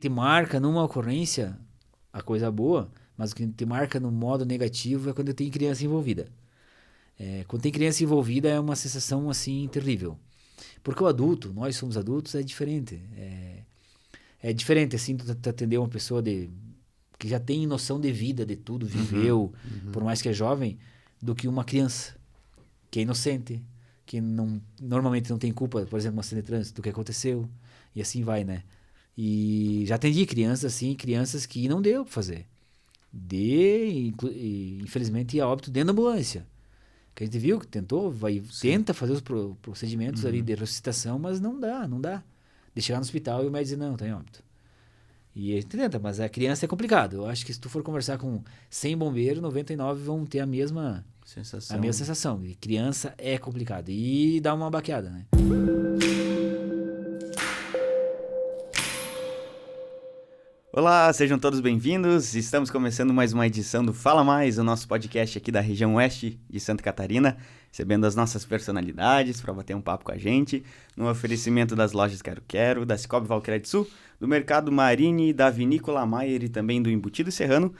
te marca numa ocorrência, a coisa boa, mas o que te marca no modo negativo é quando tem criança envolvida. Quando tem criança envolvida é uma sensação assim terrível. Porque o adulto, nós somos adultos, é diferente. É diferente assim tu atender uma pessoa que já tem noção de vida, de tudo, viveu, por mais que é jovem, do que uma criança que é inocente, que normalmente não tem culpa, por exemplo, no acidente de trânsito, do que aconteceu, e assim vai, né? E já atendi crianças assim, crianças que não deu pra fazer. Infelizmente, ia a óbito dentro da ambulância. Que a gente viu que tenta fazer os procedimentos ali de ressuscitação, mas não dá. De chegar no hospital e o médico dizer, não, tá em óbito. E a gente tenta, mas a criança é complicado. Eu acho que se tu for conversar com 100 bombeiros, 99 vão ter a mesma sensação. E criança é complicado. E dá uma baqueada, né? Olá, sejam todos bem-vindos. Estamos começando mais uma edição do Fala Mais, o nosso podcast aqui da região oeste de Santa Catarina, recebendo as nossas personalidades para bater um papo com a gente, no oferecimento das lojas Quero Quero, da Cicobi Valcredsul, do Mercado Marini, da Vinícola Maier e também do Embutido Serrano.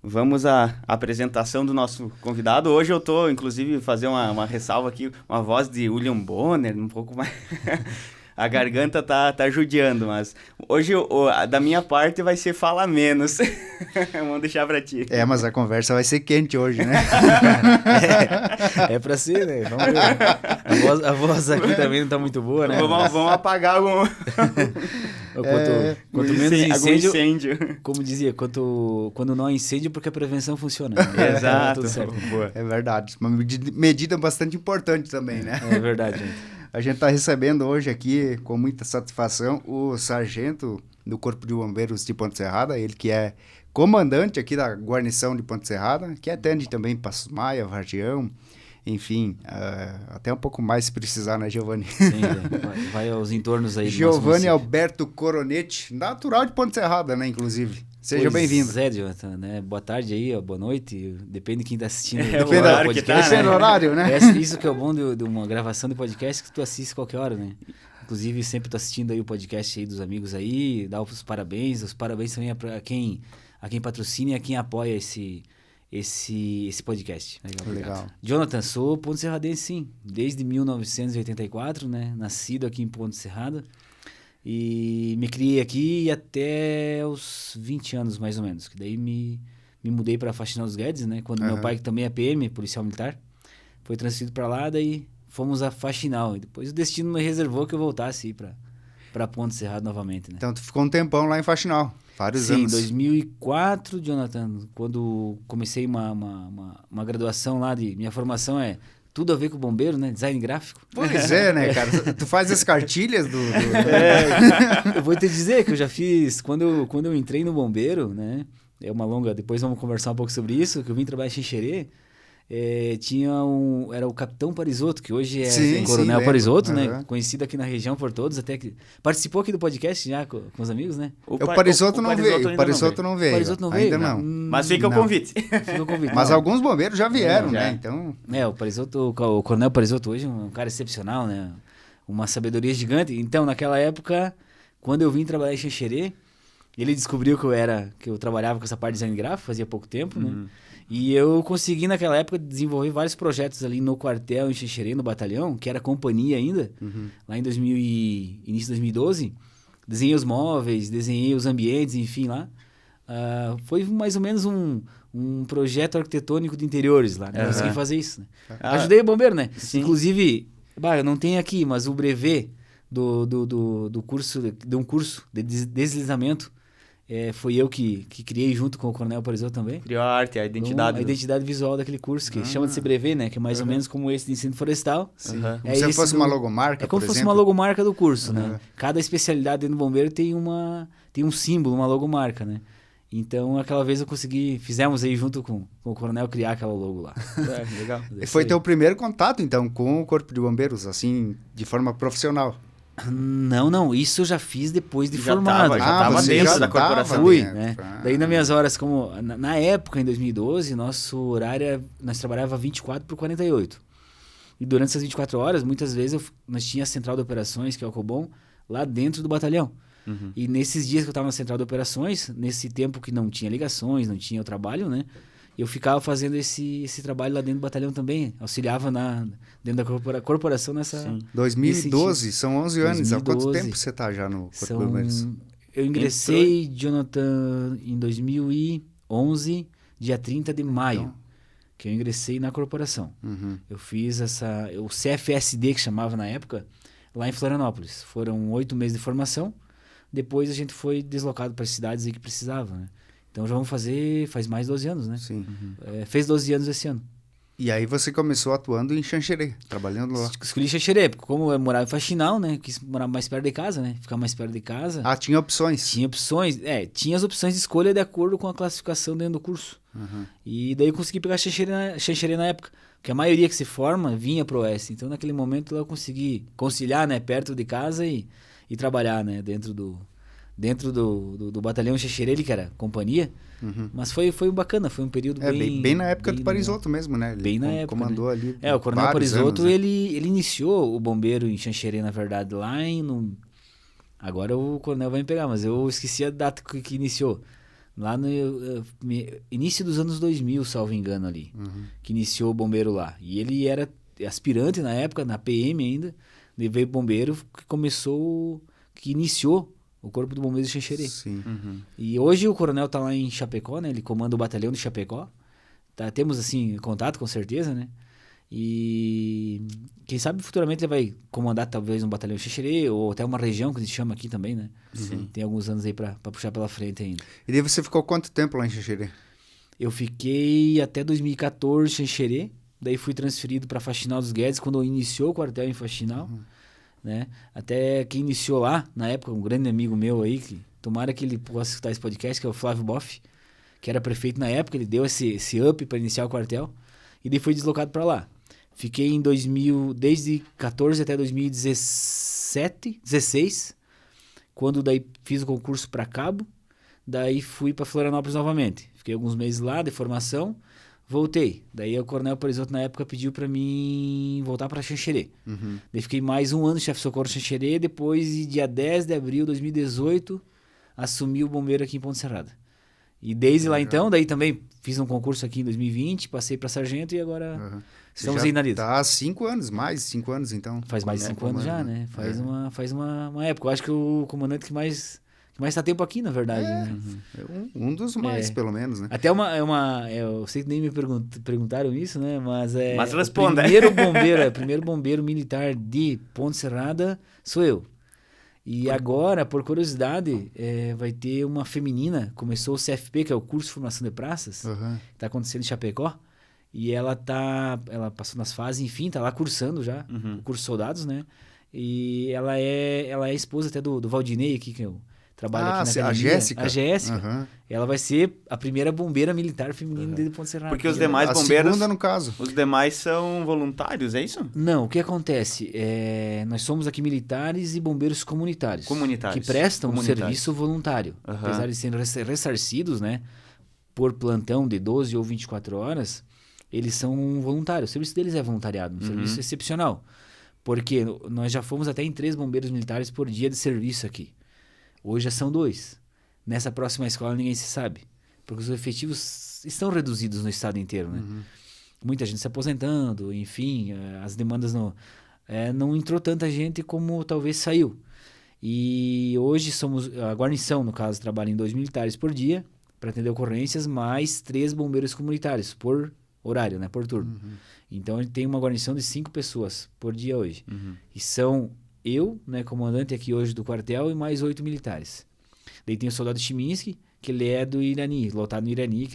Vamos à apresentação do nosso convidado. Hoje eu tô, inclusive, fazer uma ressalva aqui, uma voz de William Bonner, um pouco mais... A garganta tá judiando, mas hoje da minha parte vai ser fala menos. Vamos deixar pra ti. Mas a conversa vai ser quente hoje, né? É pra ser, né? Vamos ver. A voz aqui também não tá muito boa, né? Vamos apagar algum... Quanto menos incêndio. Como dizia, quando não há incêndio, porque a prevenção funciona. Né? Exato. Tudo certo. Boa. É verdade. Uma medida bastante importante também, né? É verdade, gente. A gente está recebendo hoje aqui, com muita satisfação, o sargento do Corpo de Bombeiros de Ponte Serrada, ele que é comandante aqui da guarnição de Ponte Serrada, que atende também Passos Maia, Vargião, enfim, até um pouco mais se precisar, né, Giovanni? Sim, vai aos entornos aí do Giovanni Alberto Coronete, natural de Ponte Serrada, né, inclusive. Seja bem-vindo. Jonathan, né? Boa tarde aí, boa noite, depende de quem está assistindo. Depende do horário que tá, Esse é o horário, né? Isso que é o bom de uma gravação de podcast, que tu assiste qualquer hora, né? Inclusive, sempre tô assistindo aí o podcast aí dos amigos aí, dá os parabéns também é para quem patrocina e a quem apoia esse podcast. Legal. Jonathan, sou Ponte Serradense, sim, desde 1984, né? Nascido aqui em Ponte Serrada. E me criei aqui até os 20 anos, mais ou menos. Que daí me mudei para Faxinal dos Guedes, né? Quando meu pai, que também é PM, policial militar, foi transferido para lá, daí fomos a Faxinal. E depois o destino me reservou que eu voltasse para Ponte Serrada novamente, né? Então tu ficou um tempão lá em Faxinal, vários Sim, anos. Sim, em 2004, Jonathan, quando comecei uma graduação lá minha formação tudo a ver com o bombeiro, né? Design gráfico. Pois é, né, cara? Tu faz as cartilhas do... Eu vou te dizer que eu já fiz... Quando eu entrei no bombeiro, né? É uma longa... Depois vamos conversar um pouco sobre isso, que eu vim trabalhar em Xinxerê. Era o Capitão Parisotto, que hoje é Coronel Parisotto, né? Conhecido aqui na região por todos, até que participou aqui do podcast já com os amigos, né? O Parisotto não veio. O Parisotto não veio. Parisotto não veio? Ainda não. Mas fica o convite. Fica o convite. Mas alguns bombeiros já vieram, já. né? Então... o Parisotto, o Coronel Parisotto hoje é um cara excepcional, né? Uma sabedoria gigante. Então, naquela época, quando eu vim trabalhar em Xinxerê, ele descobriu que eu trabalhava com essa parte de design gráfico, fazia pouco tempo, né? E eu consegui, naquela época, desenvolver vários projetos ali no quartel, em Xinxerê, no batalhão, que era companhia ainda, lá em início de 2012. Desenhei os móveis, desenhei os ambientes, enfim, lá. Foi mais ou menos um projeto arquitetônico de interiores lá, né? Consegui fazer isso, né? Ajudei o bombeiro, né? Sim. Inclusive, eu não tenho aqui, mas o brevet do curso, de um curso de deslizamento, foi eu que criei junto com o Coronel Parisotto também. Criou a arte, a identidade. A identidade visual daquele curso, que chama de brevet, né? Que é mais ou menos como esse de ensino florestal. Como se fosse uma logomarca, como se fosse uma logomarca do curso, né? Cada especialidade dentro do bombeiro tem um símbolo, uma logomarca, né? Então, aquela vez fizemos aí junto com o Coronel criar aquela logo lá. Legal. Foi teu primeiro contato, então, com o Corpo de Bombeiros, assim, de forma profissional? Não, isso eu já fiz depois de formado. Já estava dentro da corporação. Fui, né? Daí nas minhas horas, na época, em 2012, nosso horário, nós trabalhava 24/48. E durante essas 24 horas, muitas vezes, nós tinha a central de operações, que é o Cobom, lá dentro do batalhão. E nesses dias que eu estava na central de operações, nesse tempo que não tinha ligações, não tinha o trabalho, né? Eu ficava fazendo esse trabalho lá dentro do batalhão também. Auxiliava dentro da corporação nessa... 2012, são 11 anos. 2012, Há quanto tempo você está já no Corpo de Bombeiros? Eu ingressei, Jonathan, em 2011, dia 30 de maio, que eu ingressei na corporação. Eu fiz o CFSD, que chamava na época, lá em Florianópolis. Foram 8 meses de formação. Depois a gente foi deslocado para as cidades aí que precisava, né? Então já faz mais de 12 anos, né? Sim. Fez 12 anos esse ano. E aí você começou atuando em Xanxerê, trabalhando lá. Escolhi Xanxerê, porque como eu morava em Faxinal, né? Quis morar mais perto de casa, né? Ficar mais perto de casa. Ah, tinha opções? Tinha opções. Tinha as opções de escolha de acordo com a classificação dentro do curso. E daí eu consegui pegar Xanxerê na época. Porque a maioria que se forma vinha pro Oeste. Então naquele momento eu consegui conciliar, né? Perto de casa e trabalhar, né? Dentro do batalhão Xanxerê, que era companhia. Mas foi bacana, foi um período bem na época do Parisotto mesmo, né? Ele bem na época, comandou ali. O Coronel Parisotto, anos, né? ele iniciou o bombeiro em Xanxerê, na verdade, lá agora o Coronel vai me pegar, mas eu esqueci a data que iniciou. Lá no início dos anos 2000, salvo engano ali, que iniciou o bombeiro lá. E ele era aspirante na época, na PM ainda, ele veio bombeiro que iniciou o Corpo do Bombeiros de Xanxerê. Sim. E hoje o coronel tá lá em Chapecó, né? Ele comanda o batalhão de Chapecó. Temos, assim, contato, com certeza, né? E quem sabe futuramente ele vai comandar talvez um batalhão de Xanxerê ou até uma região que a gente chama aqui também, né? Tem alguns anos aí pra puxar pela frente ainda. E daí você ficou quanto tempo lá em Xanxerê? Eu fiquei até 2014 em Xanxerê. Daí fui transferido para Faxinal dos Guedes quando iniciou o quartel em Faxinal. Né? Até quem iniciou lá, na época, um grande amigo meu aí, que tomara que ele possa escutar esse podcast, que é o Flávio Boff, que era prefeito na época, ele deu esse up para iniciar o quartel, e daí foi deslocado para lá. Fiquei desde 14 até 2016, quando daí fiz o concurso para cabo, daí fui para Florianópolis novamente. Fiquei alguns meses lá de formação, voltei. Daí o Coronel Parisotto na época pediu para mim voltar para Xanxerê. Daí fiquei mais um ano de chefe de socorro em Xanxerê, depois, dia 10 de abril de 2018, assumi o bombeiro aqui em Ponte Serrada. E desde lá então, daí também fiz um concurso aqui em 2020, passei para sargento e agora estamos aí na lida. Tá há 5 anos, mais de 5 anos então. Faz mais de 5 anos já, né? Faz uma época. Eu acho que o comandante que mais está tempo aqui, na verdade, né? Um dos mais, pelo menos, né? Até eu sei que nem me perguntaram isso, né? Mas responda. O primeiro bombeiro militar de Ponte Serrada sou eu. E agora, por curiosidade, vai ter uma feminina, começou o CFP, que é o Curso de Formação de Praças, que está acontecendo em Chapecó, e ela passou nas fases, enfim, tá lá cursando já, o curso de soldados, né? E ela é esposa até do Valdinei aqui, que eu trabalho aqui na academia. A Jéssica. Ela vai ser a primeira bombeira militar feminina de Ponte Serrada. Porque os demais bombeiros... segunda, no caso. Os demais são voluntários, é isso? Não, o que acontece? Nós somos aqui militares e bombeiros comunitários. Que prestam um serviço voluntário. Apesar de serem ressarcidos, né? Por plantão de 12 ou 24 horas, eles são voluntários. O serviço deles é voluntariado, um serviço excepcional. Porque nós já fomos até em 3 bombeiros militares por dia de serviço aqui. Hoje já são 2. Nessa próxima escola ninguém se sabe. Porque os efetivos estão reduzidos no estado inteiro, né? Muita gente se aposentando, enfim, as demandas não entrou tanta gente como talvez saiu. E hoje a guarnição, no caso, trabalha em 2 militares por dia para atender ocorrências, mais 3 bombeiros comunitários por horário, né? Por turno. Então ele tem uma guarnição de 5 pessoas por dia hoje. E são eu, né, comandante aqui hoje do quartel, e mais 8 militares. Daí tem o soldado Chiminski, que ele é do Irani, lotado no Irani,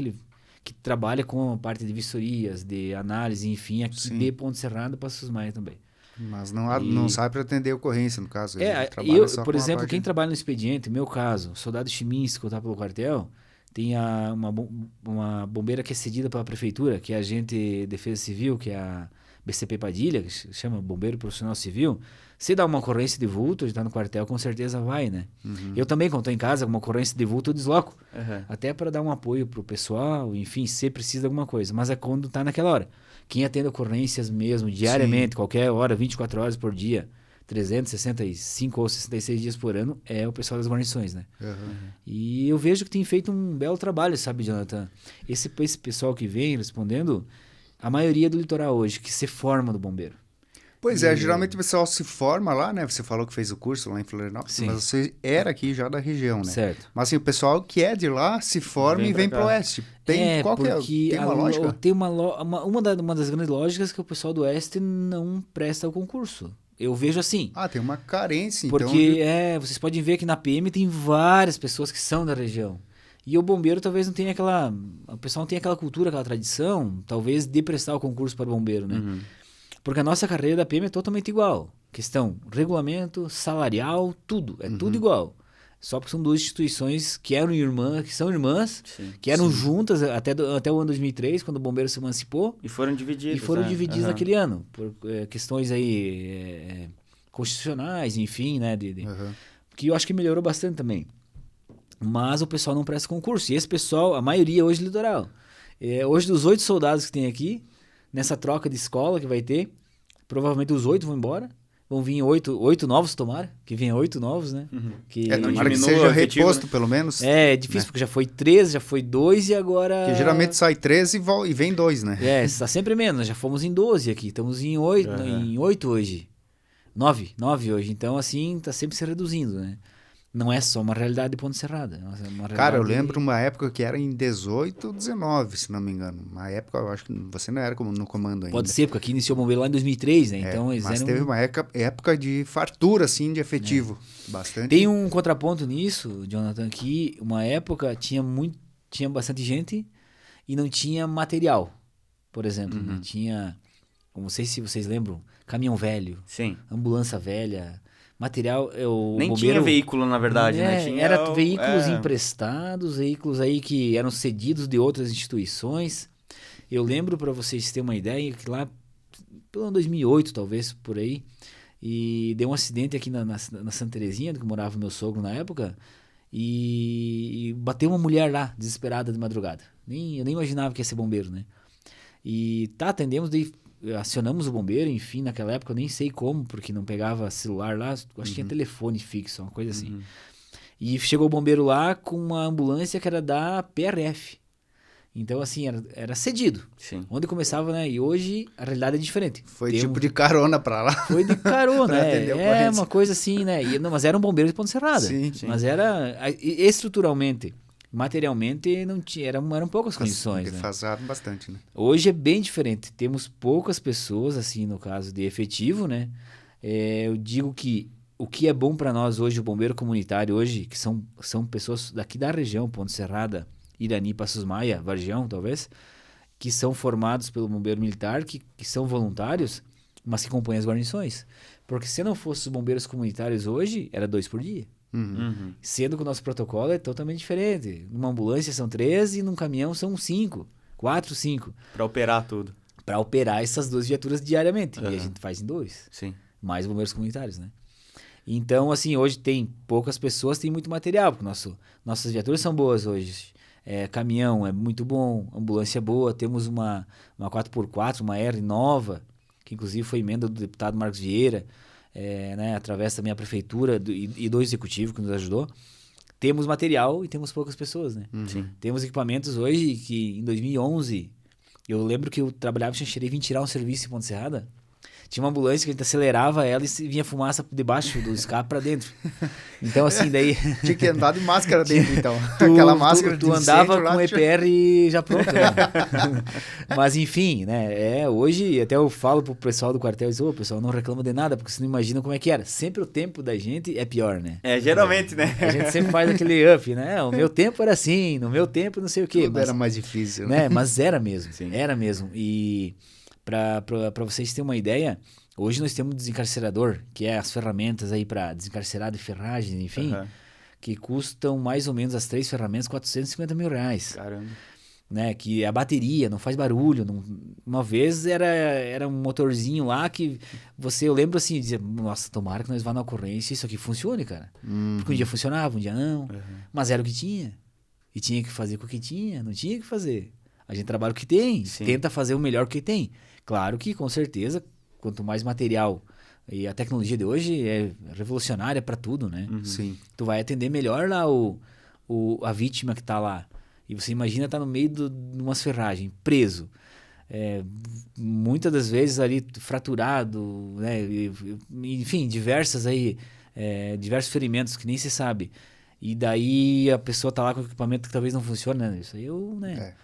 que trabalha com a parte de vistorias, de análise, enfim, aqui de Ponte Serrada para Susmaia também. Mas não sabe para atender ocorrência, no caso. Por exemplo, quem trabalha no expediente, no meu caso, soldado Chiminski, que eu estava pelo quartel, tem uma bombeira que é cedida pela prefeitura, que é a agente de defesa civil, que é a BCP Padilha, que se chama Bombeiro Profissional Civil. Se dá uma ocorrência de vulto, está no quartel, com certeza vai, né? Eu também, quando estou em casa, uma ocorrência de vulto, eu desloco. Até para dar um apoio pro pessoal, enfim, se precisa de alguma coisa. Mas é quando está naquela hora. Quem atende ocorrências mesmo, diariamente, qualquer hora, 24 horas por dia, 365 ou 66 dias por ano é o pessoal das guarnições, né? E eu vejo que tem feito um belo trabalho, sabe, Jonathan? Esse pessoal que vem respondendo, a maioria do litoral hoje, que se forma do bombeiro. Pois é, geralmente o pessoal se forma lá, né? Você falou que fez o curso lá em Florianópolis, Sim. mas você era aqui já da região, né? Certo. Mas assim, o pessoal que é de lá se forma e vem pro oeste. Tem porque tem uma lógica? tem uma das grandes lógicas que o pessoal do oeste não presta o concurso. Eu vejo assim. Ah, tem uma carência, Porque então... vocês podem ver que na PM tem várias pessoas que são da região. E o bombeiro talvez não tenha aquela... O pessoal não tem aquela cultura, aquela tradição, talvez, de prestar o concurso para o bombeiro, né? Porque a nossa carreira da PM é totalmente igual. Questão, regulamento, salarial, tudo. É tudo igual. Só porque são duas instituições que são irmãs, Sim. que eram juntas até o ano 2003, quando o bombeiro se emancipou. E foram divididos. E foram divididos naquele ano. Por questões aí constitucionais, enfim, né? Que eu acho que melhorou bastante também. Mas o pessoal não presta concurso. E esse pessoal, a maioria hoje é litoral. Hoje, dos 8 soldados que tem aqui, nessa troca de escola que vai ter, provavelmente os 8 vão embora. Vão vir 8 novos, tomara. Que venha 8 novos, né? Tomara que seja reposto, né? Pelo menos. É difícil, porque já foi 13, já foi 2 e agora... Porque geralmente sai 13 e vem 2, né? Está sempre menos. Já fomos em 12 aqui. Estamos em 8, em 8 hoje. 9 hoje. Então, assim, está sempre se reduzindo, né? Não é só uma realidade de Ponte Serrada. Cara, eu lembro uma época que era em 18, 19, se não me engano. Uma época, eu acho que você não era no comando ainda. Pode ser, porque aqui iniciou o bombeiro lá em 2003, né? Então, mas teve uma época de fartura, assim, de efetivo. Bastante. Tem um contraponto nisso, Jonathan, que uma época tinha bastante gente e não tinha material, por exemplo. Né? Tinha, não sei se vocês lembram, caminhão velho, Sim. ambulância velha... Material, nem bombeiro, tinha veículo, na verdade, né? Era veículos emprestados, veículos aí que eram cedidos de outras instituições. Eu lembro, para vocês terem uma ideia, que lá, pelo ano 2008, talvez, por aí, e deu um acidente aqui na Santa Terezinha, que morava meu sogro na época, e bateu uma mulher lá, desesperada de madrugada. Eu nem imaginava que ia ser bombeiro, né? E atendemos, daí acionamos o bombeiro, enfim, naquela época eu nem sei como, porque não pegava celular lá, acho que tinha telefone fixo, uma coisa assim. E chegou o bombeiro lá com uma ambulância que era da PRF. Então, assim, era cedido. Sim. Onde começava, né? E hoje a realidade é diferente. Foi tipo de carona pra lá. Foi de carona, uma coisa assim, né? Mas era um bombeiro de Ponte Serrada. Sim. Mas era estruturalmente... Materialmente não tinha, eram poucas condições, né? Defasado bastante, né? Hoje é bem diferente. Temos poucas pessoas, assim, no caso de efetivo, né? Eu digo que o que é bom para nós hoje, o bombeiro comunitário hoje, que são pessoas daqui da região, Ponte Serrada, Irani, Passos Maia, Vargião, talvez, que são formados pelo bombeiro militar, que são voluntários, mas que compõem as guarnições. Porque se não fossem os bombeiros comunitários hoje, era 2 por dia. Sendo que o nosso protocolo é totalmente diferente. Numa ambulância são 13 e num caminhão são 5, 4, 5. Para operar tudo. Para operar essas 2 viaturas diariamente. E a gente faz em 2. Sim. Mais bombeiros comunitários, né? Então, assim, hoje tem poucas pessoas, tem muito material. Porque nossas viaturas são boas hoje. Caminhão é muito bom, ambulância é boa. Temos uma 4x4, uma R nova, que inclusive foi emenda do deputado Marcos Vieira. Né, através da minha prefeitura e do executivo que nos ajudou, temos material e temos poucas pessoas, né? Temos equipamentos hoje que em 2011, eu lembro que eu trabalhava em Xanxerê e vim tirar um serviço em Ponte Serrada. Tinha uma ambulância que a gente acelerava ela e vinha fumaça debaixo do escape para dentro. Então, assim, daí... Tinha que andar de máscara dentro, então. Aquela máscara tu andava com o EPR já pronto, né? Mas, enfim, né? Hoje, até eu falo pro pessoal do quartel, o pessoal não reclama de nada, porque você não imagina como é que era. Sempre o tempo da gente é pior, né? Geralmente, né? A gente sempre faz aquele up, né? O meu tempo era assim, no meu tempo não sei o quê. Tudo era mais difícil. Né? Mas era mesmo, Sim. Era mesmo. E... Para vocês terem uma ideia, hoje nós temos um desencarcerador, que é as ferramentas aí para desencarcerar de ferragens, enfim, que custam mais ou menos as 3 ferramentas R$450 mil. Caramba. Né? Que a bateria não faz barulho. Uma vez era um motorzinho lá que eu lembro assim, dizia, nossa, tomara que nós vá na ocorrência e isso aqui funcione, cara. Porque um dia funcionava, um dia não. Mas era o que tinha. E tinha que fazer com o que tinha, não tinha que fazer. A gente trabalha o que tem, tenta fazer o melhor que tem. Claro que, com certeza, quanto mais material E a tecnologia de hoje é revolucionária para tudo, né? Sim. Tu vai atender melhor lá a vítima que tá lá. E você imagina tá no meio de umas ferragens, preso. Muitas das vezes ali fraturado, né? Enfim, diversos ferimentos que nem se sabe. E daí a pessoa tá lá com equipamento que talvez não funcione, né? Isso aí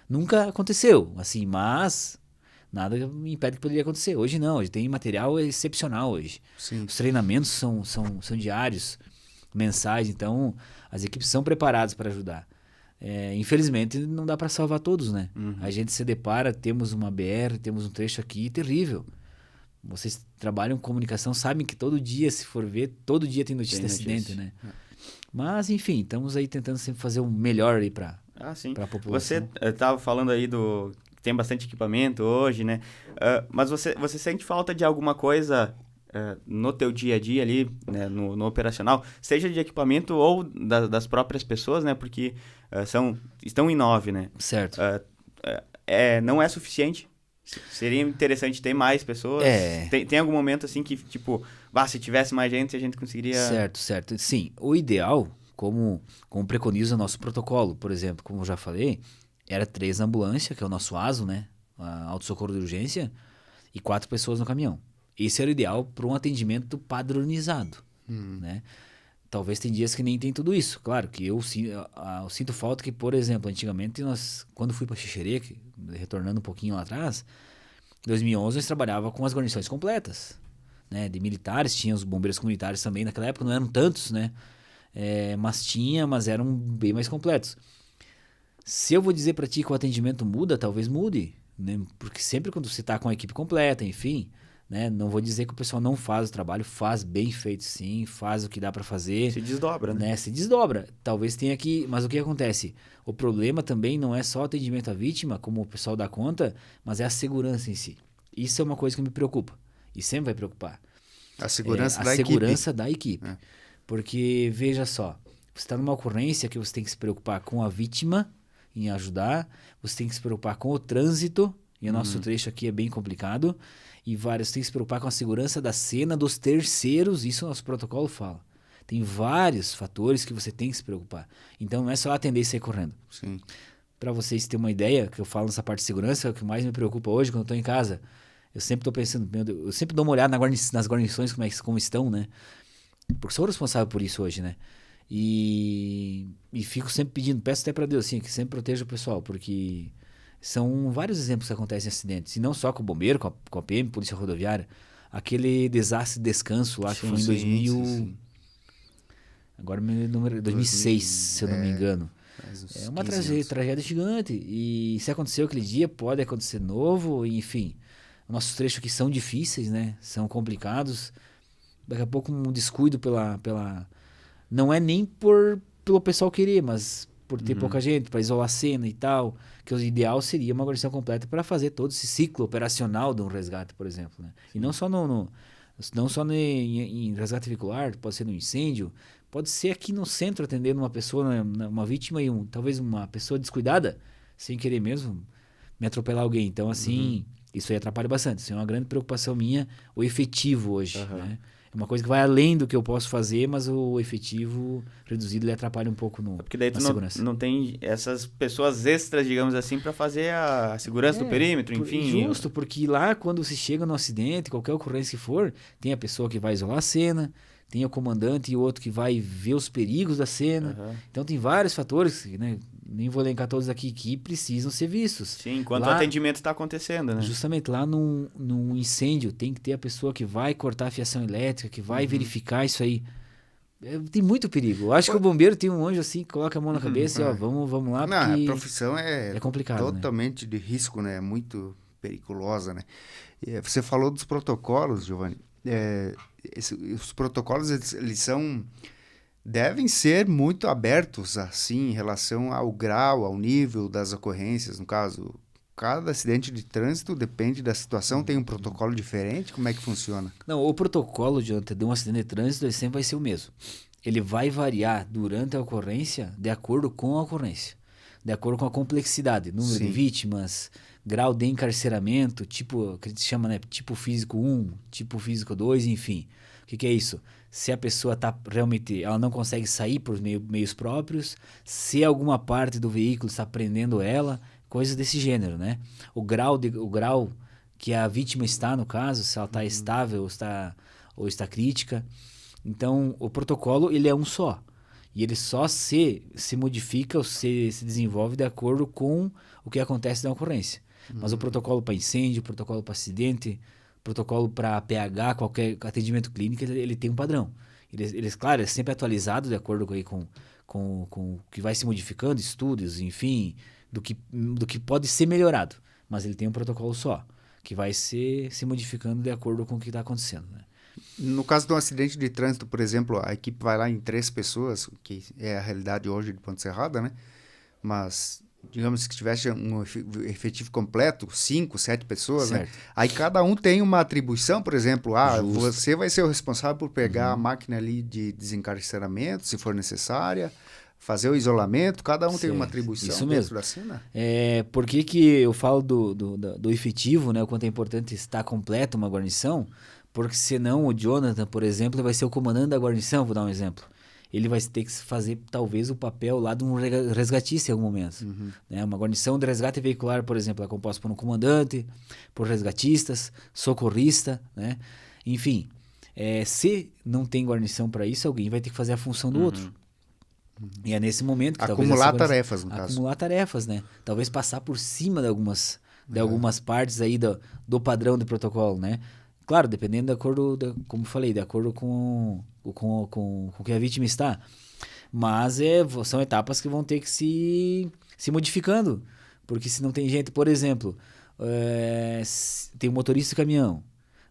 nunca aconteceu, assim, mas nada me impede que poderia acontecer. Hoje não, hoje tem material excepcional hoje. Sim. Os treinamentos são diários, mensais, então as equipes são preparadas para ajudar. Infelizmente não dá para salvar todos, né? A gente se depara, temos uma BR, temos um trecho aqui terrível. Vocês trabalham com comunicação, sabem que todo dia, se for ver, todo dia tem notícia de acidente, né? Mas, enfim, estamos aí tentando sempre fazer o melhor aí para a população. Você estava falando aí que tem bastante equipamento hoje, né? Mas você sente falta de alguma coisa no teu dia a dia ali, né? no operacional, seja de equipamento ou das próprias pessoas, né? Porque estão em 9, né? Certo. Não é suficiente? Seria interessante ter mais pessoas? Tem algum momento assim que, tipo, se tivesse mais gente, a gente conseguiria... Certo. Sim, o ideal, como preconiza o nosso protocolo, por exemplo, como eu já falei, era 3 na ambulância, que é o nosso ASO, né? Auto-socorro de urgência, e 4 pessoas no caminhão. Esse era o ideal para um atendimento padronizado, né? Talvez tem dias que nem tem tudo isso. Claro que eu sinto falta que, por exemplo, antigamente, quando fui para Xixereque, retornando um pouquinho lá atrás, em 2011 nós trabalhava com as guarnições completas, né? De militares, tinha os bombeiros comunitários também, naquela época não eram tantos, né? Mas eram bem mais completos. Se eu vou dizer para ti que o atendimento muda, talvez mude, né? Porque sempre quando você está com a equipe completa, enfim... Né? Não vou dizer que o pessoal não faz o trabalho, faz bem feito sim, faz o que dá para fazer. Se desdobra, né? Se desdobra. Talvez tenha que... Mas o que acontece? O problema também não é só o atendimento à vítima, como o pessoal dá conta, mas é a segurança em si. Isso é uma coisa que me preocupa. E sempre vai preocupar. A segurança a da segurança equipe. da equipe. Porque, veja só, você está numa ocorrência que você tem que se preocupar com a vítima em ajudar, você tem que se preocupar com o trânsito, e o nosso trecho aqui é bem complicado, e vários tem que se preocupar com a segurança da cena dos terceiros, isso o nosso protocolo fala. Tem vários fatores que você tem que se preocupar. Então não é só atender e sair correndo. Sim. Para vocês terem uma ideia, que eu falo nessa parte de segurança, é o que mais me preocupa hoje quando eu estou em casa. Eu sempre estou pensando, meu Deus, eu sempre dou uma olhada nas guarnições como estão, né? Porque sou responsável por isso hoje, né? E fico sempre pedindo, peço até para Deus, assim, que sempre proteja o pessoal, porque são vários exemplos que acontecem em acidentes, e não só com o bombeiro, com a PM, Polícia Rodoviária. Aquele desastre de descanso lá, que foi em 2000... Sim. Agora meu número 2006, se eu não me engano. É uma tragédia gigante. E se aconteceu aquele dia, pode acontecer de novo. E, enfim, nossos trechos aqui são difíceis, né? São complicados. Daqui a pouco um descuido não é nem pelo pessoal querer, mas por ter pouca gente, para isolar a cena e tal. Que o ideal seria uma guarnição completa para fazer todo esse ciclo operacional de um resgate, por exemplo, né? E não só em resgate veicular, pode ser no incêndio, pode ser aqui no centro atendendo uma pessoa, uma vítima e talvez uma pessoa descuidada, sem querer mesmo, me atropelar alguém. Então, assim, isso aí atrapalha bastante. Isso é uma grande preocupação minha, o efetivo hoje, né? É uma coisa que vai além do que eu posso fazer, mas o efetivo reduzido ele atrapalha um pouco porque daí tu segurança. não tem essas pessoas extras, digamos assim, para fazer a segurança do perímetro, enfim. Justo, porque lá quando você chega no acidente, qualquer ocorrência que for, tem a pessoa que vai isolar a cena, tem o comandante e o outro que vai ver os perigos da cena. Então tem vários fatores, né? Nem vou elencar todos aqui, que precisam ser vistos. Sim, enquanto o atendimento está acontecendo, né? Justamente lá num incêndio, tem que ter a pessoa que vai cortar a fiação elétrica, que vai verificar isso aí. Tem muito perigo. Eu acho que o bombeiro tem um anjo assim, que coloca a mão na cabeça e vamos lá, porque a profissão é complicado, totalmente de risco, né? Muito periculosa, né? Você falou dos protocolos, Giovanni. Os protocolos, eles devem ser muito abertos, assim, em relação ao grau, ao nível das ocorrências. No caso, cada acidente de trânsito depende da situação, tem um protocolo diferente? Como é que funciona? Não, o protocolo de um acidente de trânsito ele sempre vai ser o mesmo. Ele vai variar durante a ocorrência de acordo com a ocorrência. de acordo com a complexidade, número de Sim. vítimas, grau de encarceramento, tipo, que a gente chama, né, tipo físico 1, tipo físico 2, enfim. O que é isso? Se a pessoa tá realmente, ela não consegue sair por meios próprios, se alguma parte do veículo está prendendo ela, coisas desse gênero, né? O grau que a vítima está, no caso, se ela está estável ou está crítica. Então, o protocolo, ele é um só. E ele só se modifica ou se desenvolve de acordo com o que acontece na ocorrência. Mas o protocolo para incêndio, o protocolo para acidente, protocolo para pH, qualquer atendimento clínico, ele tem um padrão. Claro, é sempre atualizado de acordo com o que vai se modificando, estudos, enfim, do que pode ser melhorado. Mas ele tem um protocolo só, que vai se modificando de acordo com o que está acontecendo, né? No caso de um acidente de trânsito, por exemplo, a equipe vai lá em 3 pessoas, que é a realidade hoje de Ponte Serrada, né? Mas, digamos que tivesse um efetivo completo, 5, 7 pessoas, né? Certo. Aí cada um tem uma atribuição, por exemplo, Justo. você vai ser o responsável por pegar a máquina ali de desencarceramento, se for necessária, fazer o isolamento, cada um tem uma Certo. atribuição Isso dentro mesmo. da cena? Por que eu falo do efetivo, né? O quanto é importante estar completa uma guarnição? Porque senão o Jonathan, por exemplo, vai ser o comandante da guarnição, vou dar um exemplo. Ele vai ter que fazer, talvez, o papel lá de um resgatista em algum momento. Né? Uma guarnição de resgate veicular, por exemplo, é composta por um comandante, por resgatistas, socorrista, né? Enfim, se não tem guarnição para isso, alguém vai ter que fazer a função do outro. E é nesse momento que talvez Acumular essa tarefas, no caso. acumular tarefas, né? Talvez passar por cima de algumas partes aí do padrão de protocolo, né? Claro, dependendo de acordo, como eu falei, de acordo com o que a vítima está. Mas são etapas que vão ter que se modificando. Porque se não tem gente, por exemplo, tem um motorista de caminhão,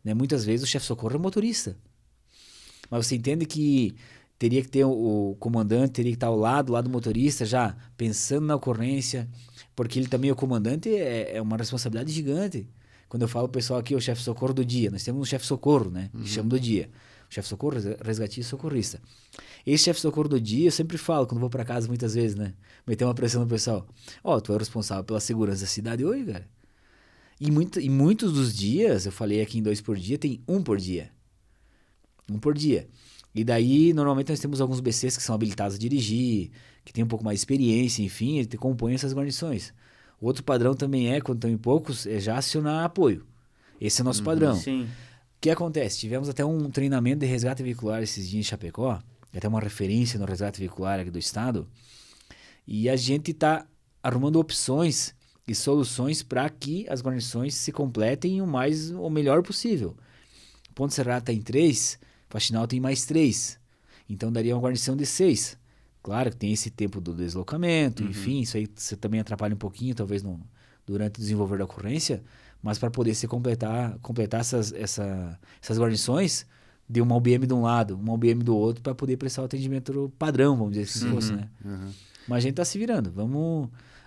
né? Muitas vezes o chefe de socorro é motorista. Mas você entende que teria que ter o comandante, teria que estar ao lado lá do motorista, já pensando na ocorrência, porque ele também, o comandante, é uma responsabilidade gigante. Quando eu falo pro pessoal aqui, o chefe de socorro do dia, nós temos um chefe de socorro, né? Que chama do dia. O chefe de socorro, resgatista e socorrista. Esse chefe de socorro do dia, eu sempre falo, quando vou para casa muitas vezes, né? Meter uma pressão no pessoal. Tu é o responsável pela segurança da cidade hoje, cara. E muitos dos dias, eu falei aqui em 2 por dia, tem 1 por dia. 1 por dia. E daí, normalmente, nós temos alguns BCs que são habilitados a dirigir, que tem um pouco mais de experiência, enfim, ele compõe essas guarnições. O outro padrão também quando estão em poucos, é já acionar apoio. Esse é o nosso padrão. Sim. O que acontece? Tivemos até um treinamento de resgate veicular esses dias em Chapecó, até uma referência no resgate veicular aqui do estado, e a gente está arrumando opções e soluções para que as guarnições se completem o melhor possível. Ponte Serrata está em 3, Faxinal tem mais 3. Então daria uma guarnição de 6. Claro que tem esse tempo do deslocamento, enfim, isso aí você também atrapalha um pouquinho, talvez durante o desenvolver da ocorrência, mas para poder se completar essas guarnições, de uma UBM de um lado, uma UBM do outro, para poder prestar o atendimento padrão, vamos dizer assim, se fosse, né? Mas a gente está se virando.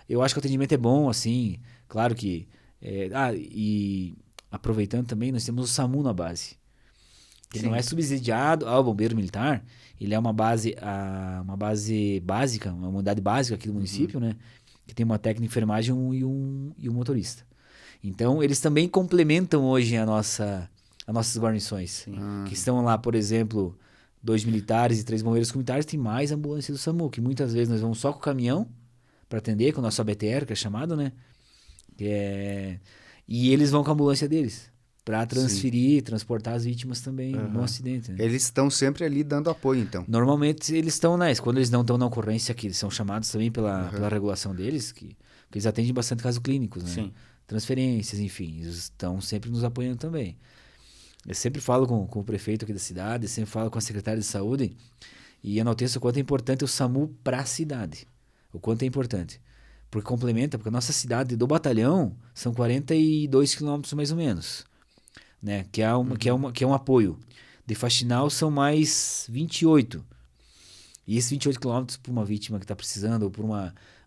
Eu acho que o atendimento é bom, assim, claro que... e aproveitando também, nós temos o SAMU na base. Ele não é subsidiado ao bombeiro militar, ele é uma base básica, uma unidade básica aqui do município, né? Que tem uma técnica de enfermagem e um motorista. Então, eles também complementam hoje as nossas guarnições. Que estão lá, por exemplo, 2 militares e 3 bombeiros comunitários, tem mais ambulância do SAMU, que muitas vezes nós vamos só com o caminhão para atender, com o nosso ABTR, que é chamado, né? E eles vão com a ambulância deles. Para transferir, transportar as vítimas também no acidente. Né? Eles estão sempre ali dando apoio, então. Normalmente eles estão quando eles não estão na ocorrência, que eles são chamados também pela regulação deles, que eles atendem bastante casos clínicos, né? Sim. Transferências, enfim, eles estão sempre nos apoiando também. Eu sempre falo com o prefeito aqui da cidade, sempre falo com a secretária de saúde e enalteço o quanto é importante o SAMU para a cidade. O quanto é importante. Porque complementa, porque a nossa cidade do batalhão são 42 quilômetros mais ou menos. Né? Que é um apoio. De Faxinal são mais 28. E esses 28 quilômetros para uma vítima que está precisando, ou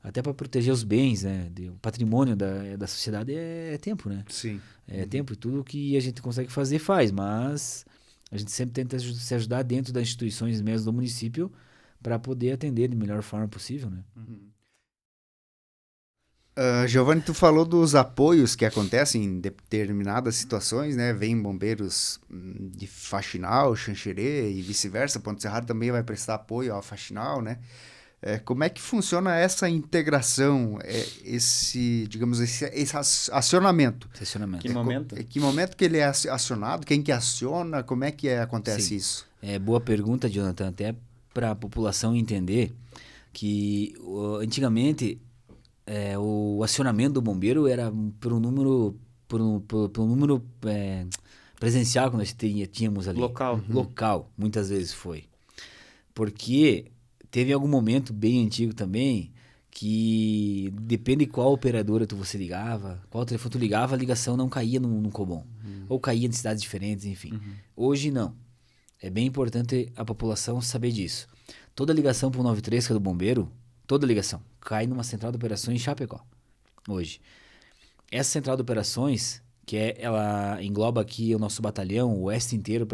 até para proteger os bens, né? O patrimônio da sociedade é tempo, né? Sim. É tempo, e tudo que a gente consegue fazer faz, mas a gente sempre tenta se ajudar dentro das instituições mesmo do município para poder atender da melhor forma possível, né? Giovanni, tu falou dos apoios que acontecem em determinadas situações, né? Vem bombeiros de Faxinal, Xanxerê e vice-versa. Ponte Serrada também vai prestar apoio ao Faxinal, né? Como é que funciona essa integração, digamos, esse acionamento? Estacionamento. Que momento? Que momento que ele é acionado? Quem que aciona? Como é que acontece Sim. isso? Boa pergunta, Jonathan. Até para a população entender que antigamente o acionamento do bombeiro era por um número, por um número presencial que nós tínhamos ali. Local. Local, muitas vezes foi. Porque teve algum momento bem antigo também que depende de qual operadora você ligava, qual telefone tu ligava, a ligação não caía no Cobom. Ou caía em cidades diferentes, enfim. Hoje não. É bem importante a população saber disso. Toda ligação para o 93, que é do bombeiro, toda ligação, cai numa central de operações em Chapecó, hoje. Essa central de operações, ela engloba aqui o nosso batalhão, o oeste inteiro,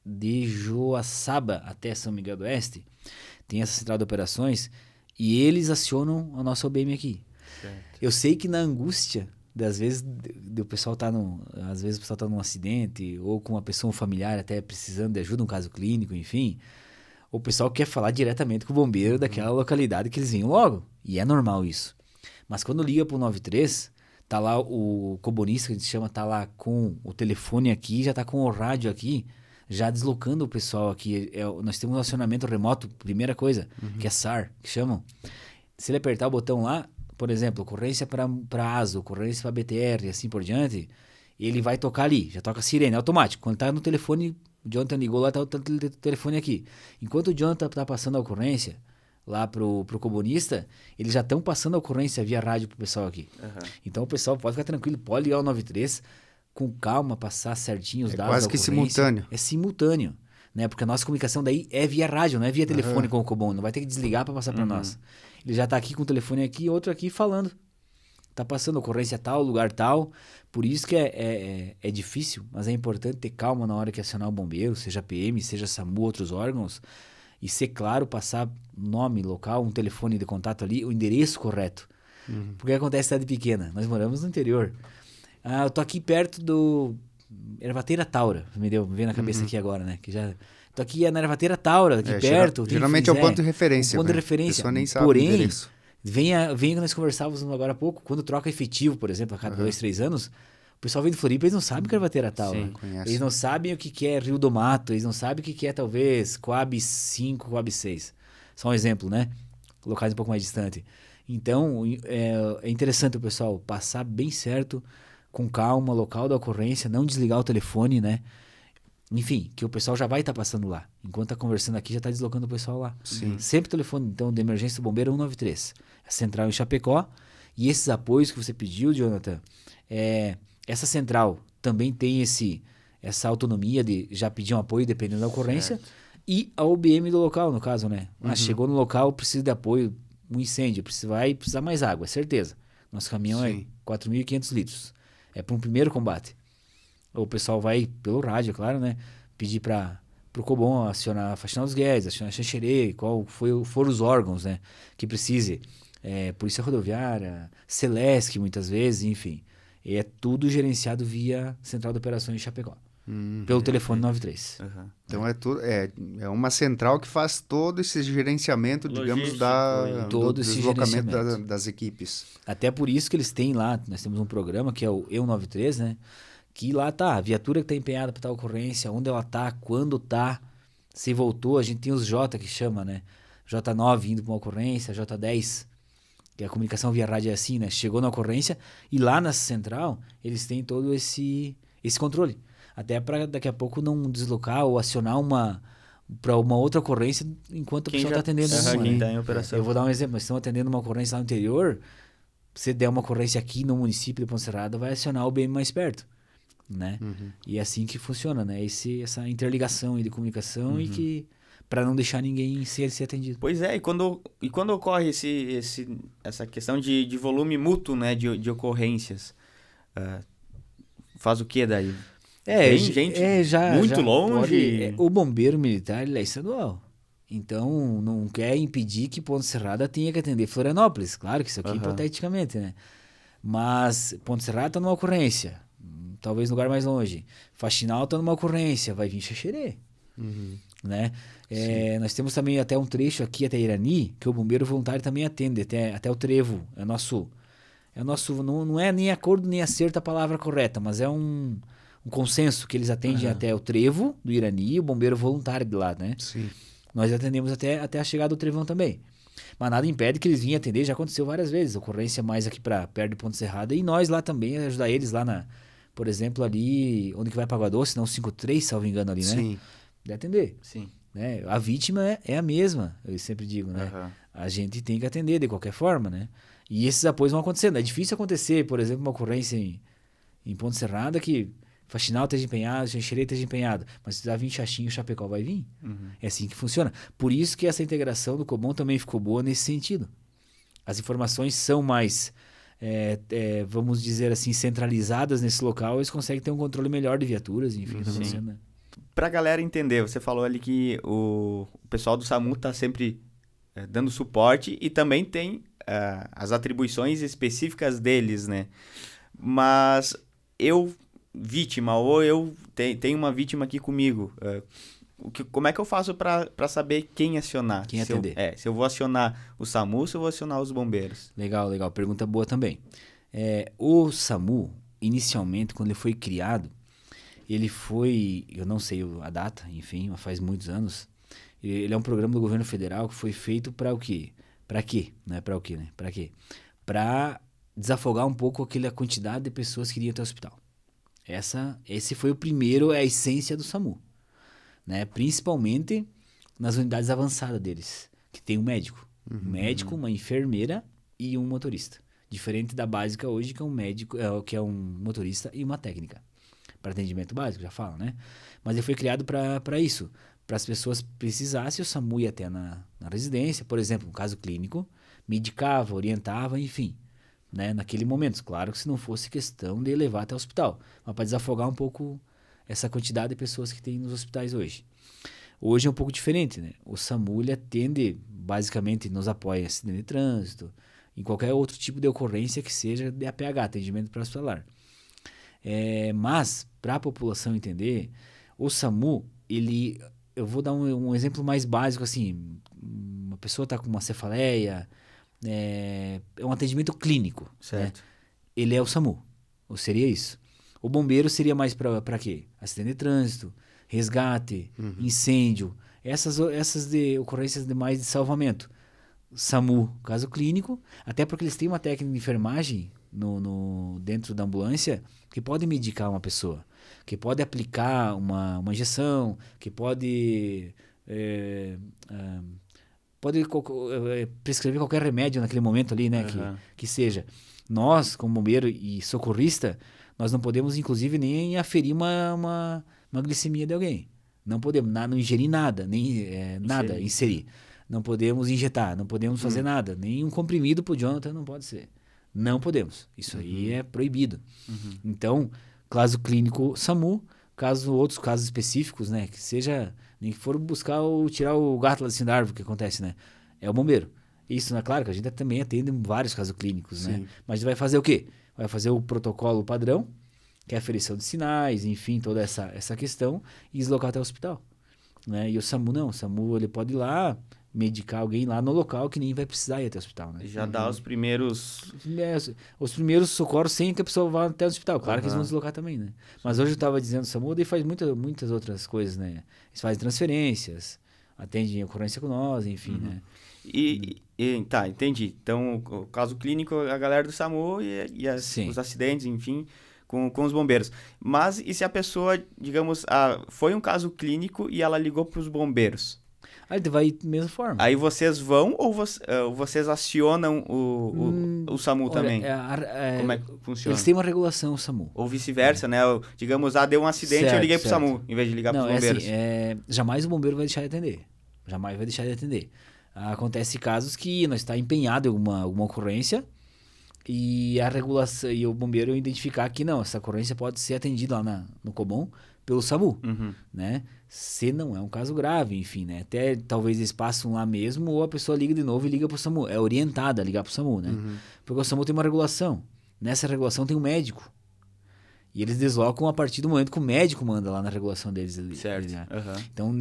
de Joaçaba até São Miguel do Oeste, tem essa central de operações e eles acionam a nossa OBM aqui. Certo. Eu sei que na angústia, às vezes o pessoal está num acidente ou com uma pessoa familiar até precisando de ajuda, um caso clínico, enfim, o pessoal quer falar diretamente com o bombeiro daquela localidade que eles vinham logo. E é normal isso. Mas quando liga para o 93, tá lá o cobonista, que a gente chama, tá lá com o telefone aqui, já tá com o rádio aqui, já deslocando o pessoal aqui. Nós temos um acionamento remoto, primeira coisa, que é SAR, que chamam. Se ele apertar o botão lá, por exemplo, ocorrência para ASO, ocorrência para BTR e assim por diante, ele vai tocar ali, já toca sirene, automático. Quando tá no telefone, o Jonathan ligou lá, tá o telefone aqui. Enquanto o Jonathan tá passando a ocorrência lá pro cobonista, eles já estão passando a ocorrência via rádio pro pessoal aqui. Então o pessoal pode ficar tranquilo, pode ligar o 93 com calma, passar certinho os dados quase da que ocorrência. simultâneo. É simultâneo, né? Porque a nossa comunicação daí é via rádio, não é via telefone com o Cobom. Não vai ter que desligar para passar para nós. Ele já tá aqui com o telefone aqui, outro aqui falando. Tá passando ocorrência tal, lugar tal. Por isso que é difícil, mas é importante ter calma na hora que acionar o bombeiro, seja PM, seja SAMU, outros órgãos. E ser claro, passar nome, local, um telefone de contato ali, o endereço correto. Porque acontece cidade pequena. Nós moramos no interior. Eu tô aqui perto do Ervateira Taura. Me veio na cabeça aqui agora, né? Que já... Tô aqui na Ervateira Taura, aqui perto. Geralmente é o ponto de referência. Um ponto de referência. A pessoa nem sabe Porém, o endereço. vem que nós conversávamos agora há pouco, quando troca efetivo, por exemplo, a cada 2, 3 anos, o pessoal vem de Floripa, eles não sabem o que é Ervateira Taura. Sim, conhece. Eles não sabem o que é Rio do Mato, eles não sabem o que é, talvez, Coab 5, Coab 6. Só um exemplo, né? Locais um pouco mais distantes. Então, é interessante o pessoal passar bem certo, com calma, local da ocorrência, não desligar o telefone, né? Enfim, que o pessoal já vai estar passando lá. Enquanto tá conversando aqui, já tá deslocando o pessoal lá. Sim. Sempre o telefone, então, de emergência do bombeiro é 193. É central em Chapecó. E esses apoios que você pediu, Jonathan, essa central também tem essa autonomia de já pedir um apoio dependendo da ocorrência. Certo. E a OBM do local, no caso, né? Chegou no local, precisa de apoio, um incêndio, vai precisar mais água, é certeza. Nosso caminhão é 4.500 litros. É para um primeiro combate. O pessoal vai, pelo rádio, claro, né? Pedir para o Cobom acionar a Faxinal dos Guedes, acionar a Xanxerê, qual foram os órgãos, né? Que precise. Polícia Rodoviária, Celesc, muitas vezes, enfim. E é tudo gerenciado via Central de Operações de Chapecó. Pelo telefone 93. Então é uma central que faz todo esse gerenciamento, digamos, do deslocamento das equipes. Até por isso que eles têm lá, nós temos um programa que é o EU93, né? Que lá tá, a viatura que está empenhada para tal ocorrência, onde ela tá, quando tá, se voltou, a gente tem os J que chama, né? J9 indo para uma ocorrência, J10, que a comunicação via rádio é assim, né? Chegou na ocorrência e lá na central eles têm todo esse controle. Até para daqui a pouco não deslocar ou acionar para uma outra ocorrência enquanto o pessoal está atendendo uma. Quem tá em operação. Eu vou dar um exemplo, nós estamos atendendo uma ocorrência lá no interior, se der uma ocorrência aqui no município de Ponte Serrada, vai acionar o BM mais perto. Né? E é assim que funciona, né? Essa interligação de comunicação e que para não deixar ninguém ser atendido. Pois é, e quando ocorre essa questão de volume mútuo, né, de ocorrências, faz o que daí? Tem gente muito longe. O bombeiro militar ele é estadual. Então, não quer impedir que Ponte Serrada tenha que atender Florianópolis. Claro que isso aqui hipoteticamente, né? Mas Ponte Serrada está numa ocorrência, talvez no lugar mais longe. Faxinal está numa ocorrência, vai vir Xaxerê. Né? Nós temos também até um trecho aqui até Irani, que o bombeiro voluntário também atende, até o trevo. É nosso não é nem acordo nem acerto a palavra correta, mas é um consenso que eles atendem até o trevo do Irani e o bombeiro voluntário de lá, né? Sim. Nós atendemos até a chegada do trevão também. Mas nada impede que eles vinham atender, já aconteceu várias vezes, ocorrência mais aqui para perto de Ponte Serrada, e nós lá também, ajudar eles lá por exemplo, ali onde que vai para Água Doce, não 53, salvo engano ali, né? Sim. De atender. Sim. Né? A vítima é a mesma, eu sempre digo, né? A gente tem que atender de qualquer forma, né? E esses apoios vão acontecendo. É difícil acontecer, por exemplo, uma ocorrência em Ponte Serrada que Faxinal esteja empenhado, Xanxerê esteja empenhado, mas se precisar vir Xaxim, o Chapecó vai vir. É assim que funciona. Por isso que essa integração do Cobom também ficou boa nesse sentido. As informações são mais, vamos dizer assim, centralizadas nesse local, eles conseguem ter um controle melhor de viaturas, enfim, tá acontecendo, né? Pra galera entender, você falou ali que o pessoal do SAMU tá sempre dando suporte e também tem as atribuições específicas deles, né? Mas vítima, ou eu tenho uma vítima aqui comigo, como é que eu faço para saber quem acionar? Quem atender? Se eu vou acionar o SAMU, se eu vou acionar os bombeiros. Legal. Pergunta boa também. O SAMU, inicialmente, quando ele foi criado, ele foi, eu não sei a data, enfim, mas faz muitos anos. Ele é um programa do governo federal que foi feito para o quê? Para quê? Não é para o quê, né? Para quê? Para desafogar um pouco aquela quantidade de pessoas que iriam até o hospital. Esse foi o primeiro, a essência do SAMU. Né? Principalmente nas unidades avançadas deles, que tem um médico. Um médico, uma enfermeira e um motorista. Diferente da básica hoje, que é um médico, que é um motorista e uma técnica. Para atendimento básico, já fala, né? Mas ele foi criado para isso. Para as pessoas precisassem, o SAMU ia até na residência, por exemplo, um caso clínico, medicava, orientava, enfim. Né? Naquele momento, claro que se não fosse questão de levar até o hospital. Mas para desafogar um pouco essa quantidade de pessoas que tem nos hospitais hoje. Hoje é um pouco diferente, né? O SAMU ele atende, basicamente, nos apoia em acidente de trânsito, em qualquer outro tipo de ocorrência que seja de APH, atendimento pré-hospitalar. Mas, para a população entender, o SAMU, eu vou dar um exemplo mais básico, assim, uma pessoa está com uma cefaleia, é um atendimento clínico. Certo. Né? Ele é o SAMU, ou seria isso. O bombeiro seria mais para quê? Acidente de trânsito, resgate, incêndio, essas de ocorrências de mais de salvamento. SAMU, caso clínico, até porque eles têm uma técnica de enfermagem dentro da ambulância que pode medicar uma pessoa, que pode aplicar uma injeção, que pode prescrever qualquer remédio naquele momento ali, né? Que seja. Nós, como bombeiro e socorrista, nós não podemos, inclusive, nem aferir uma glicemia de alguém. Não podemos não ingerir nada, nem nada inserir. Não podemos injetar, não podemos fazer nada. Nem um comprimido pro Jonathan não pode ser. Não podemos. Isso aí é proibido. Então, caso clínico SAMU, outros casos específicos, né? Que seja, nem que for tirar o gato lá de cima da árvore, que acontece, né? É o bombeiro. Isso, é claro que a gente também atende vários casos clínicos, né? Mas vai fazer o quê? Vai fazer o protocolo padrão, que é a aferição de sinais, enfim, toda essa questão, e deslocar até o hospital. Né? E o SAMU não. O SAMU ele pode ir lá, medicar alguém lá no local que nem vai precisar ir até o hospital, né? Já dá os primeiros socorros sem que a pessoa vá até o hospital. Claro que eles vão deslocar também, né? Mas hoje eu estava dizendo, o SAMU daí faz muitas outras coisas, né? Eles fazem transferências, atendem ocorrência com nós, enfim, né? Tá, entendi. Então, o caso clínico, a galera do SAMU e os acidentes, enfim, com os bombeiros. Mas e se a pessoa, digamos, foi um caso clínico e ela ligou para os bombeiros? Aí vai da mesma forma. Aí vocês vão ou vocês acionam o SAMU também? Como é que funciona? Eles têm uma regulação, o SAMU. Ou vice-versa, né? Digamos, deu um acidente, eu liguei pro SAMU, em vez de ligar pros bombeiros. Jamais o bombeiro vai deixar de atender. Jamais vai deixar de atender. Acontece casos que nós está empenhado em alguma ocorrência e a regulação e o bombeiro identificar que não, essa ocorrência pode ser atendida lá no Cobom pelo SAMU, né? Se não é um caso grave, enfim, né? Até talvez eles passam lá mesmo ou a pessoa liga de novo e liga pro SAMU. É orientada a ligar pro SAMU, né? Porque o SAMU tem uma regulação. Nessa regulação tem um médico. E eles deslocam a partir do momento que o médico manda lá na regulação deles. Certo. Né? Uhum. Então,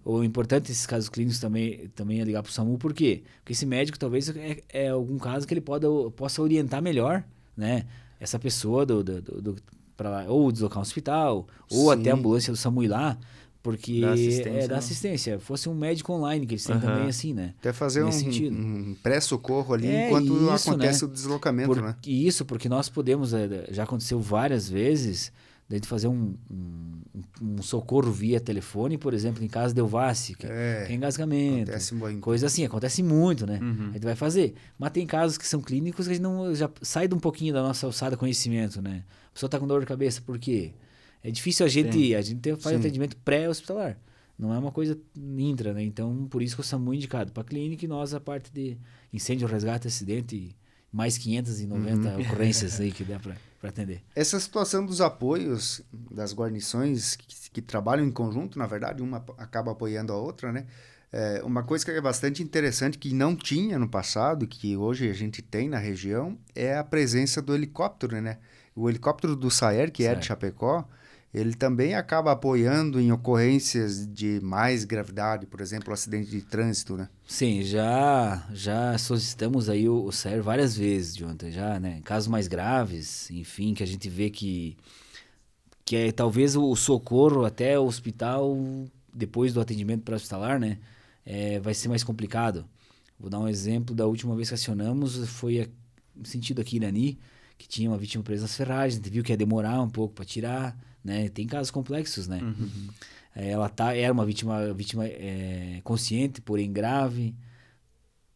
o importante desses casos clínicos também é ligar para o SAMU, por quê? Porque esse médico talvez é algum caso que ele possa orientar melhor, né? Essa pessoa ou deslocar um hospital, ou Sim. até a ambulância do SAMU ir lá, porque Dá assistência, dá assistência. Fosse um médico online, que eles têm também assim, né? Até fazer Nesse sentido. um pré-socorro ali enquanto isso, acontece né? o deslocamento, né? Porque nós podemos, já aconteceu várias vezes, da gente fazer um socorro via telefone, por exemplo, em casa de Elvace, que é engasgamento, Acontece muito. coisa assim, acontece muito, né? Uhum. A gente vai fazer. Mas tem casos que são clínicos que a gente não, já sai de um pouquinho da nossa alçada conhecimento, né? A pessoa está com dor de cabeça, por quê? É difícil a gente faz atendimento pré-hospitalar. Não é uma coisa intra, né? Então, por isso que o SAMU é indicado para clínica e nós a parte de incêndio, resgate, acidente e mais 590 ocorrências aí que dá para atender. Essa situação dos apoios das guarnições que trabalham em conjunto, na verdade, uma acaba apoiando a outra, né? Uma coisa que é bastante interessante, que não tinha no passado, que hoje a gente tem na região, é a presença do helicóptero, né? O helicóptero do SAER, que é de Chapecó, ele também acaba apoiando em ocorrências de mais gravidade, por exemplo, acidente de trânsito, né? Sim, já solicitamos aí o SAER várias vezes, Jonathan, já, né? Em casos mais graves, enfim, que a gente vê que é talvez o socorro até o hospital, depois do atendimento pré-hospitalar, né? Vai ser mais complicado. Vou dar um exemplo da última vez que acionamos, foi no sentido aqui, Irani, que tinha uma vítima presa nas ferragens, a gente viu que ia demorar um pouco para tirar, né? Tem casos complexos, né? Uhum. Ela era uma vítima consciente, porém grave,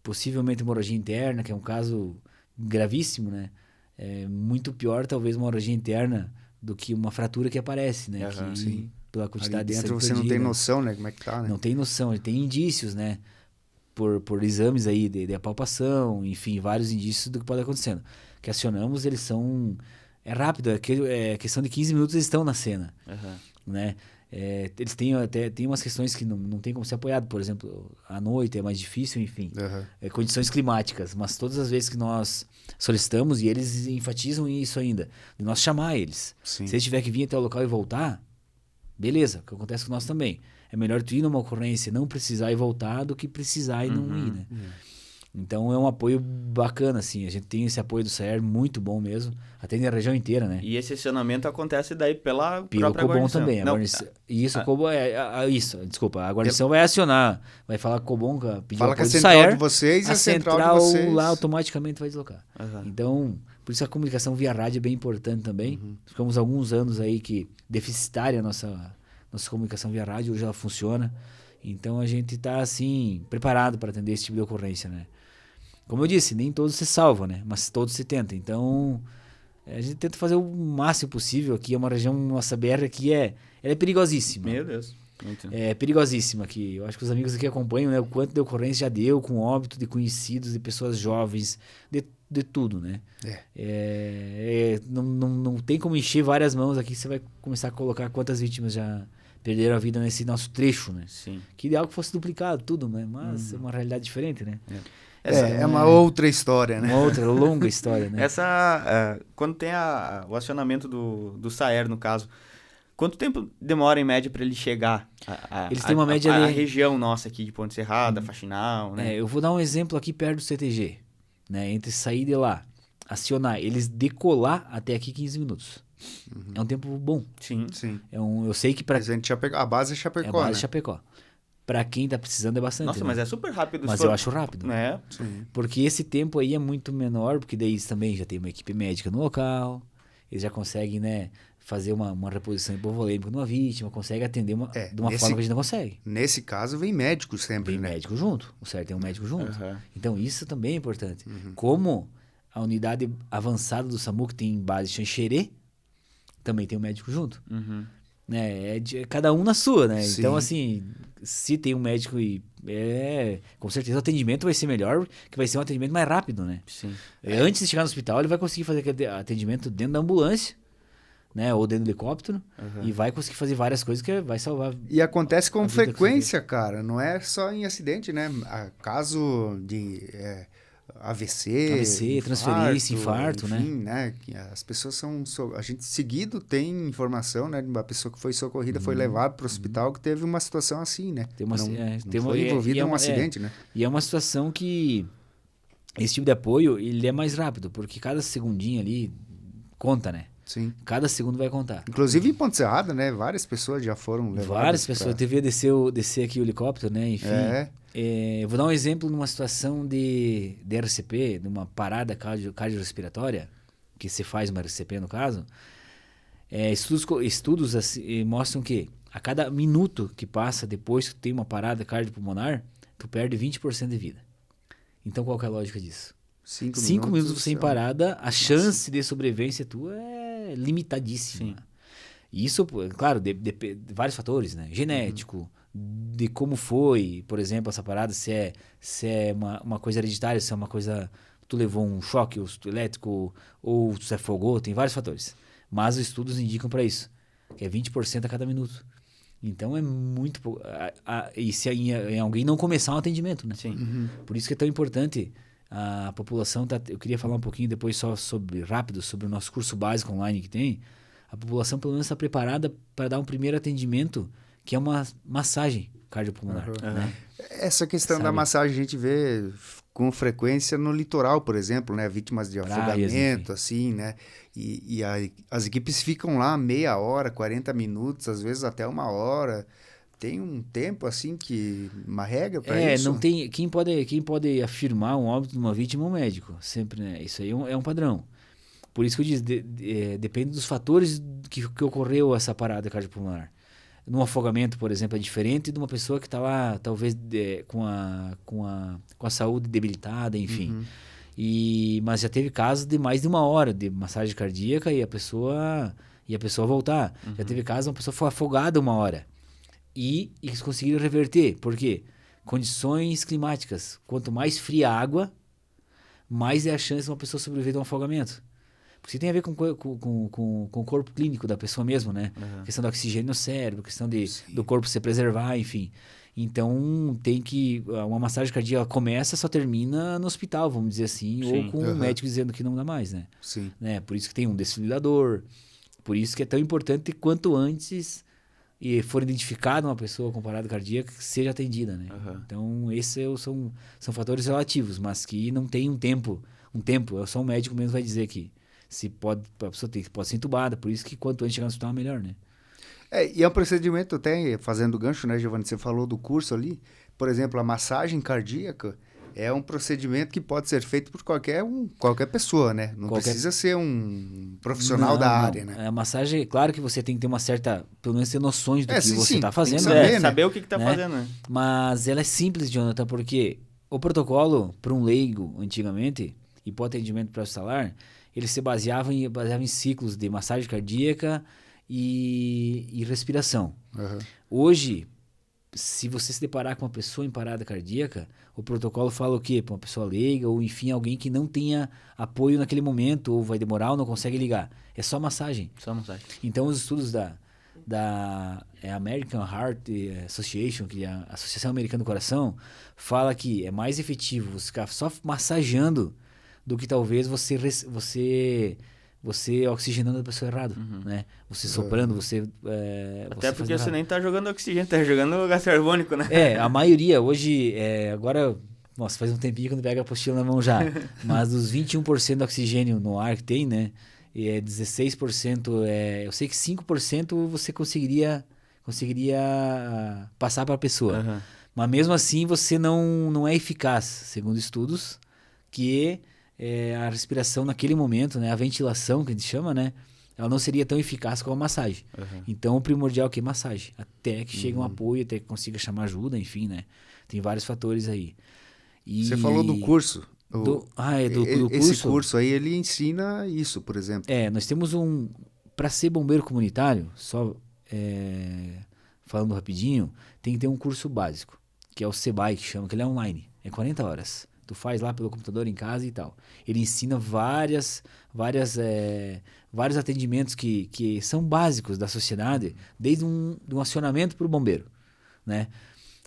possivelmente hemorragia interna, que é um caso gravíssimo, né? Muito pior, talvez, uma hemorragia interna do que uma fratura que aparece, né? Sim. Pela quantidade Ali dentro de sangue você não tem perdida. noção, né? Como é que tá, né? Não tem noção, ele tem indícios, né? Por exames aí de apalpação, enfim, vários indícios do que pode acontecendo. Que acionamos, eles são... É rápido, é questão de 15 minutos eles estão na cena, né? Eles têm umas questões que não tem como ser apoiado, por exemplo, à noite é mais difícil, enfim, condições climáticas, mas todas as vezes que nós solicitamos, e eles enfatizam isso ainda, de nós chamar eles. Sim. Se eles tiver que vir até o local e voltar, beleza, o que acontece com nós também. É melhor tu ir numa ocorrência e não precisar ir voltar do que precisar e não ir, né? Então é um apoio bacana, assim. A gente tem esse apoio do SAER muito bom mesmo. Atende a região inteira, né? E esse acionamento acontece daí pela Pelo própria Cobom guarnição. também. Isso, o Cobom desculpa. A guarnição vai acionar, vai falar com o Cobom, pedir Fala o com a apoio do central SAER. de vocês e A a central central de vocês. lá automaticamente vai deslocar. Então, por isso a comunicação via rádio é bem importante também. Ficamos alguns anos aí que deficitária a nossa comunicação via rádio, hoje ela funciona. Então a gente está assim, preparado para atender esse tipo de ocorrência, né? Como eu disse, nem todos se salvam, né? Mas todos se tentam. Então, a gente tenta fazer o máximo possível aqui. É uma região, nossa BR aqui ela é perigosíssima. Meu Deus. Muito. É perigosíssima aqui. Eu acho que os amigos aqui acompanham, né? O quanto de ocorrência já deu com óbito de conhecidos, de pessoas jovens, de tudo, né? Não tem como encher várias mãos aqui. Você vai começar a colocar quantas vítimas já perderam a vida nesse nosso trecho, né? Sim. Que ideal que fosse duplicado tudo, né? Mas é uma realidade diferente, né? É uma outra história, né? Uma outra longa história, né? Quando tem o acionamento do SAER, no caso, quanto tempo demora em média para ele chegar Eles têm uma média a ali... região nossa aqui de Ponte Serrada, Faxinal, né? Eu vou dar um exemplo aqui perto do CTG, né? Entre sair de lá, acionar, eles decolar até aqui 15 minutos. É um tempo bom. Sim. Eu sei que para A base é Chapecó, a base né? Chapecó. Para quem tá precisando é bastante. Nossa, né? mas é super rápido. Mas eu acho rápido. É. Porque esse tempo aí é muito menor, porque daí eles também já tem uma equipe médica no local, eles já conseguem, né, fazer uma reposição hipovolêmica numa vítima, consegue atender de uma forma que a gente não consegue. Nesse caso, vem médico sempre, Vem né? médico junto, o certo é um médico junto. Uhum. Então isso também é importante. Como a unidade avançada do SAMU, que tem base em Xanxerê, também tem um médico junto. Né? Cada um na sua, né? Sim. Então, assim, se tem um médico com certeza o atendimento vai ser melhor, que vai ser um atendimento mais rápido, né? Sim. Antes de chegar no hospital, ele vai conseguir fazer aquele atendimento dentro da ambulância, né? Ou dentro do helicóptero, e vai conseguir fazer várias coisas que vai salvar. E acontece com a vida frequência, cara. Não é só em acidente, né? Caso de AVC, transferência, infarto, enfim, né? Que as pessoas a gente seguido tem informação, né? De uma pessoa que foi socorrida, foi levada para o hospital que teve uma situação assim, né? Foi envolvido em um acidente, né? E é uma situação que esse tipo de apoio, ele é mais rápido, porque cada segundinho ali conta, né? Sim. Cada segundo vai contar. Inclusive em Ponte Serrada, né? Várias pessoas já foram levadas. Várias pessoas. Devia descer aqui o helicóptero, né? Enfim. Eu vou dar um exemplo numa situação de RCP, de uma parada cardiorrespiratória, que se faz uma RCP no caso. Estudos assim, mostram que a cada minuto que passa depois que tem uma parada cardiopulmonar, tu perde 20% de vida. Então qual que é a lógica disso? 5 minutos sem parada, a chance de sobrevivência tua é limitadíssima. Sim. Isso, claro, de vários fatores, né? Genético, de como foi, por exemplo, essa parada, se é uma coisa hereditária, se é uma coisa... Tu levou um choque elétrico ou tu se afogou, tem vários fatores. Mas os estudos indicam para isso, que é 20% a cada minuto. Então é muito pouco. E se em alguém não começar um atendimento, né? Sim. Por isso que é tão importante a população. Eu queria falar um pouquinho depois só rápido sobre o nosso curso básico online que tem. A população pelo menos está preparada para dar um primeiro atendimento, que é uma massagem cardiopulmonar. Né? Essa questão da massagem a gente vê com frequência no litoral, por exemplo, né? Vítimas de afogamento, assim, né? E as equipes ficam lá meia hora, 40 minutos, às vezes até 1 hora. Tem um tempo, assim, uma regra para isso? Não tem... Quem pode afirmar um óbito de uma vítima é um médico. Sempre, né? Isso aí é um padrão. Por isso que eu disse, depende dos fatores que ocorreu essa parada cardiopulmonar. Num afogamento, por exemplo, é diferente de uma pessoa que está lá, talvez, com a saúde debilitada, enfim. Mas já teve casos de mais de 1 hora de massagem cardíaca e a pessoa voltar. Já teve casos de uma pessoa foi afogada 1 hora. E eles conseguiram reverter. Por quê? Condições climáticas. Quanto mais fria a água, mais é a chance de uma pessoa sobreviver de um afogamento. Porque isso tem a ver com o corpo clínico da pessoa mesmo, né? Questão do oxigênio no cérebro, questão do corpo se preservar, enfim. Então, tem que... Uma massagem cardíaca começa, só termina no hospital, vamos dizer assim. Sim. Ou com o médico dizendo que não dá mais, né? Sim. Né? Por isso que tem um desfibrilador. Por isso que é tão importante quanto antes for identificada uma pessoa com parada cardíaca que seja atendida, né? Então, esses são fatores relativos, mas que não tem um tempo. Só um médico mesmo vai dizer que a pessoa pode ser entubada, por isso que quanto antes chegar no hospital, melhor, né? E é um procedimento, até fazendo gancho, né, Giovanni? Você falou do curso ali. Por exemplo, a massagem cardíaca é um procedimento que pode ser feito por qualquer pessoa, né? Não precisa ser um profissional da área, né? A massagem, claro que você tem que ter uma certa, pelo menos ter noções do que você está fazendo. Saber o que está fazendo, né? Mas ela é simples, Jonathan, porque o protocolo para um leigo, antigamente, e para o atendimento pré-hospitalar, ele se baseava em ciclos de massagem cardíaca e respiração. Hoje, se você se deparar com uma pessoa em parada cardíaca, o protocolo fala o quê? Para uma pessoa leiga ou, enfim, alguém que não tenha apoio naquele momento, ou vai demorar ou não consegue ligar. É só massagem. Então, os estudos da American Heart Association, que é a Associação Americana do Coração, fala que é mais efetivo você ficar só massageando do que talvez você oxigenando a pessoa errado, né? Você soprando, até porque você nem tá jogando oxigênio, tá jogando gás carbônico, né? A maioria hoje, agora, nossa, faz um tempinho que não pega a apostila na mão já, mas dos 21% de oxigênio no ar que tem, né? 16%, eu sei que 5% você conseguiria passar para a pessoa. Mas mesmo assim você não é eficaz, segundo estudos, que a respiração naquele momento, né, a ventilação que a gente chama, né, ela não seria tão eficaz como a massagem. Então o primordial é que massagem, até que chegue um apoio, até que consiga chamar ajuda, enfim, né, tem vários fatores aí. Você falou do curso. Do curso. Esse curso aí, ele ensina isso, por exemplo. Nós temos para ser bombeiro comunitário, só falando rapidinho, tem que ter um curso básico, que é o CBAI, que chama, que ele é online, é 40 horas. Tu faz lá pelo computador em casa e tal. Ele ensina vários atendimentos que são básicos da sociedade, desde um acionamento para o bombeiro, né?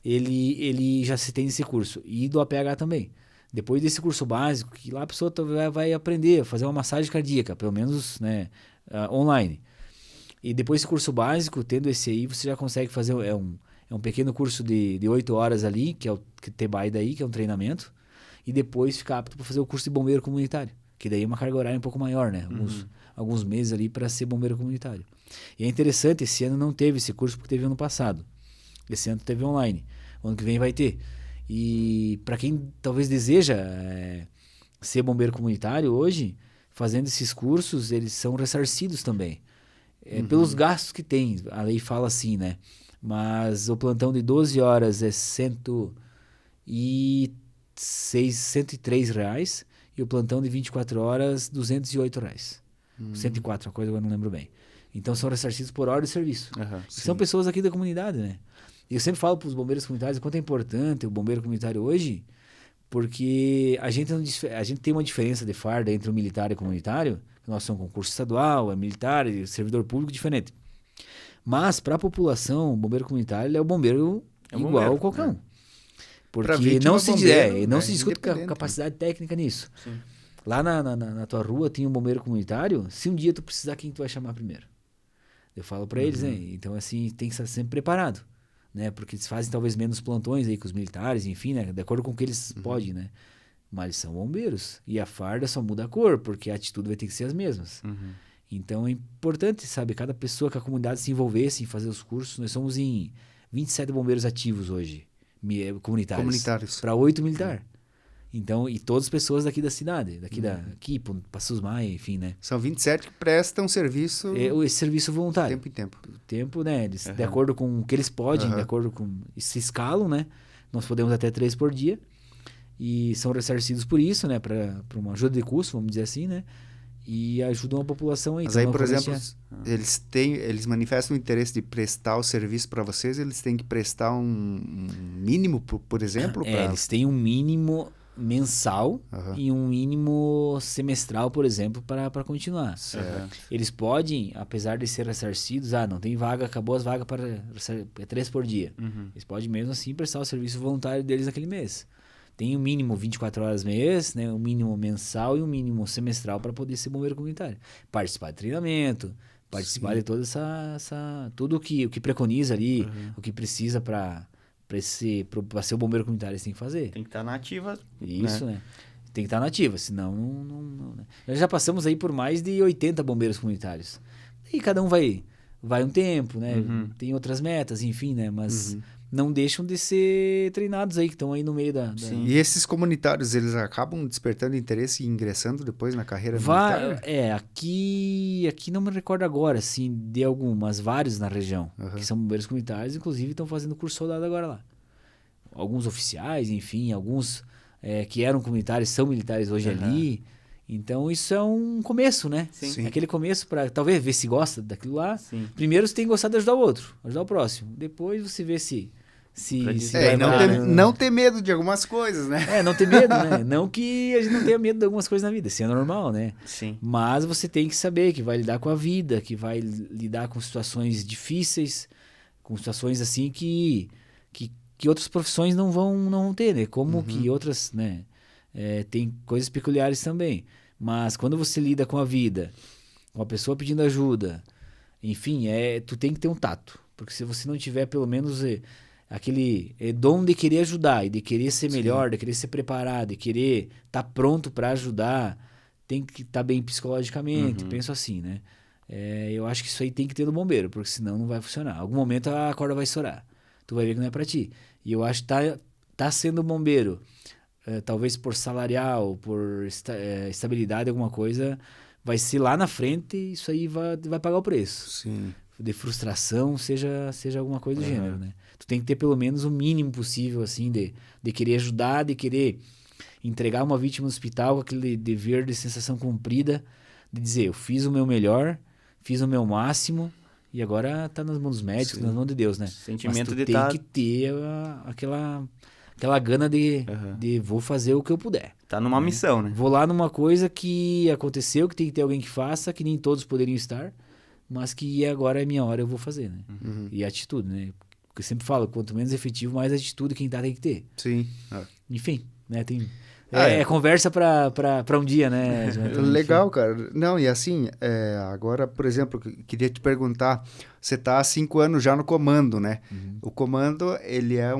Ele já se tem esse curso. E do APH também. Depois desse curso básico, que lá a pessoa vai aprender a fazer uma massagem cardíaca, pelo menos, né, online. E depois desse curso básico, tendo esse aí, você já consegue fazer, é um pequeno curso de 8 horas ali, que é o TBAI daí, que é um treinamento, e depois ficar apto para fazer o curso de bombeiro comunitário, que daí é uma carga horária um pouco maior, né? Alguns meses ali para ser bombeiro comunitário. E é interessante, esse ano não teve esse curso porque teve ano passado. Esse ano teve online. O ano que vem vai ter. E para quem talvez deseja ser bombeiro comunitário hoje, fazendo esses cursos, eles são ressarcidos também. Pelos gastos que tem. A lei fala assim, né? Mas o plantão de 12 horas é R$103 e o plantão de 24 horas R$208. 104, uma coisa que eu não lembro bem. Então são ressarcidos por hora de serviço. São pessoas aqui da comunidade, né? E eu sempre falo para os bombeiros comunitários o quanto é importante o bombeiro comunitário hoje, porque a gente tem uma diferença de farda entre o militar e o comunitário. Nós somos concurso estadual, é militar, é servidor público diferente. Mas para a população, o bombeiro comunitário ele é o bombeiro igual a qualquer um. Porque não se discute capacidade técnica nisso. Sim. Lá na tua rua tem um bombeiro comunitário, se um dia tu precisar, quem tu vai chamar primeiro? Eu falo para eles, né? Então, assim, tem que estar sempre preparado, né? Porque eles fazem talvez menos plantões aí com os militares, enfim, né? De acordo com o que eles podem, né? Mas eles são bombeiros. E a farda só muda a cor, porque a atitude vai ter que ser as mesmas. Então, é importante, sabe? Cada pessoa, que a comunidade se envolvesse em fazer os cursos. Nós somos em 27 bombeiros ativos hoje, comunitários. Para 8 militares. Então, e todas as pessoas daqui da cidade, daqui, Passos Maia, enfim, né? São 27 que prestam serviço... Esse serviço voluntário. Tempo em tempo. Tempo, né? Eles, de acordo com o que eles podem, de acordo com... Se escalam, né? Nós podemos até 3 por dia. E são ressarcidos por isso, né? Para uma ajuda de custo, vamos dizer assim, né? E ajudam a população aí. Mas aí, por exemplo, eles manifestam o interesse de prestar o serviço para vocês, eles têm que prestar um mínimo, por exemplo? Eles têm um mínimo mensal e um mínimo semestral, por exemplo, para continuar. Eles podem, apesar de ser ressarcidos, não tem vaga, acabou as vagas para 3 por dia. Eles podem mesmo assim prestar o serviço voluntário deles naquele mês. Tem um mínimo 24 horas mês, né? Um mínimo mensal e um mínimo semestral para poder ser bombeiro comunitário. Participar de treinamento, participar de toda tudo o que preconiza ali, o que precisa para ser o bombeiro comunitário, eles têm que fazer. Tem que estar na ativa. Isso, né? Tem que estar na ativa, senão não, né? Nós já passamos aí por mais de 80 bombeiros comunitários. E cada um vai um tempo, né? Tem outras metas, enfim, né? Mas não deixam de ser treinados aí, que estão aí no meio da... E esses comunitários, eles acabam despertando interesse e ingressando depois na carreira militar? Aqui não me recordo agora, assim, de mas vários na região, que são bombeiros comunitários, inclusive estão fazendo curso soldado agora lá. Alguns oficiais, enfim, alguns que eram comunitários são militares hoje ali. Então, isso é um começo, né? Sim. Aquele começo para, talvez, ver se gosta daquilo lá. Sim. Primeiro, você tem que gostar de ajudar o outro, ajudar o próximo. Depois, você vê se não ter medo de algumas coisas, né? Não ter medo, né? Não que a gente não tenha medo de algumas coisas na vida, isso é normal, né? Sim. Mas você tem que saber que vai lidar com a vida, que vai lidar com situações difíceis, com situações assim que outras profissões não vão ter, né? Como que outras, né? Tem coisas peculiares também. Mas quando você lida com a vida, com a pessoa pedindo ajuda, enfim, tu tem que ter um tato. Porque se você não tiver pelo menos aquele dom de querer ajudar e de querer ser melhor, de querer se preparar, de querer estar pronto para ajudar, tem que estar bem psicologicamente, penso assim, né? Eu acho que isso aí tem que ter no bombeiro, porque senão não vai funcionar. Algum momento a corda vai estourar. Tu vai ver que não é para ti. E eu acho que tá sendo bombeiro, talvez por salarial, por estabilidade, alguma coisa, vai ser lá na frente, isso aí vai pagar o preço. Sim. De frustração, seja alguma coisa do gênero, né? Tu tem que ter pelo menos o mínimo possível, assim, de querer ajudar, de querer entregar uma vítima no hospital com aquele dever de sensação cumprida, de dizer, eu fiz o meu melhor, fiz o meu máximo, e agora tá nas mãos dos médicos, nas mãos de Deus, né? Sentimento Mas tu tem que ter aquela gana de vou fazer o que eu puder. Tá numa missão, né? Vou lá numa coisa que aconteceu, que tem que ter alguém que faça, que nem todos poderiam estar, mas que agora é minha hora, eu vou fazer, né? E atitude, né? Porque eu sempre falo, quanto menos efetivo, mais atitude quem tem que ter. Sim. Enfim, né? É conversa pra um dia, né, Jonathan? Legal, cara. Não, e assim, agora, por exemplo, queria te perguntar, você está há 5 anos já no comando, né? O comando, ele é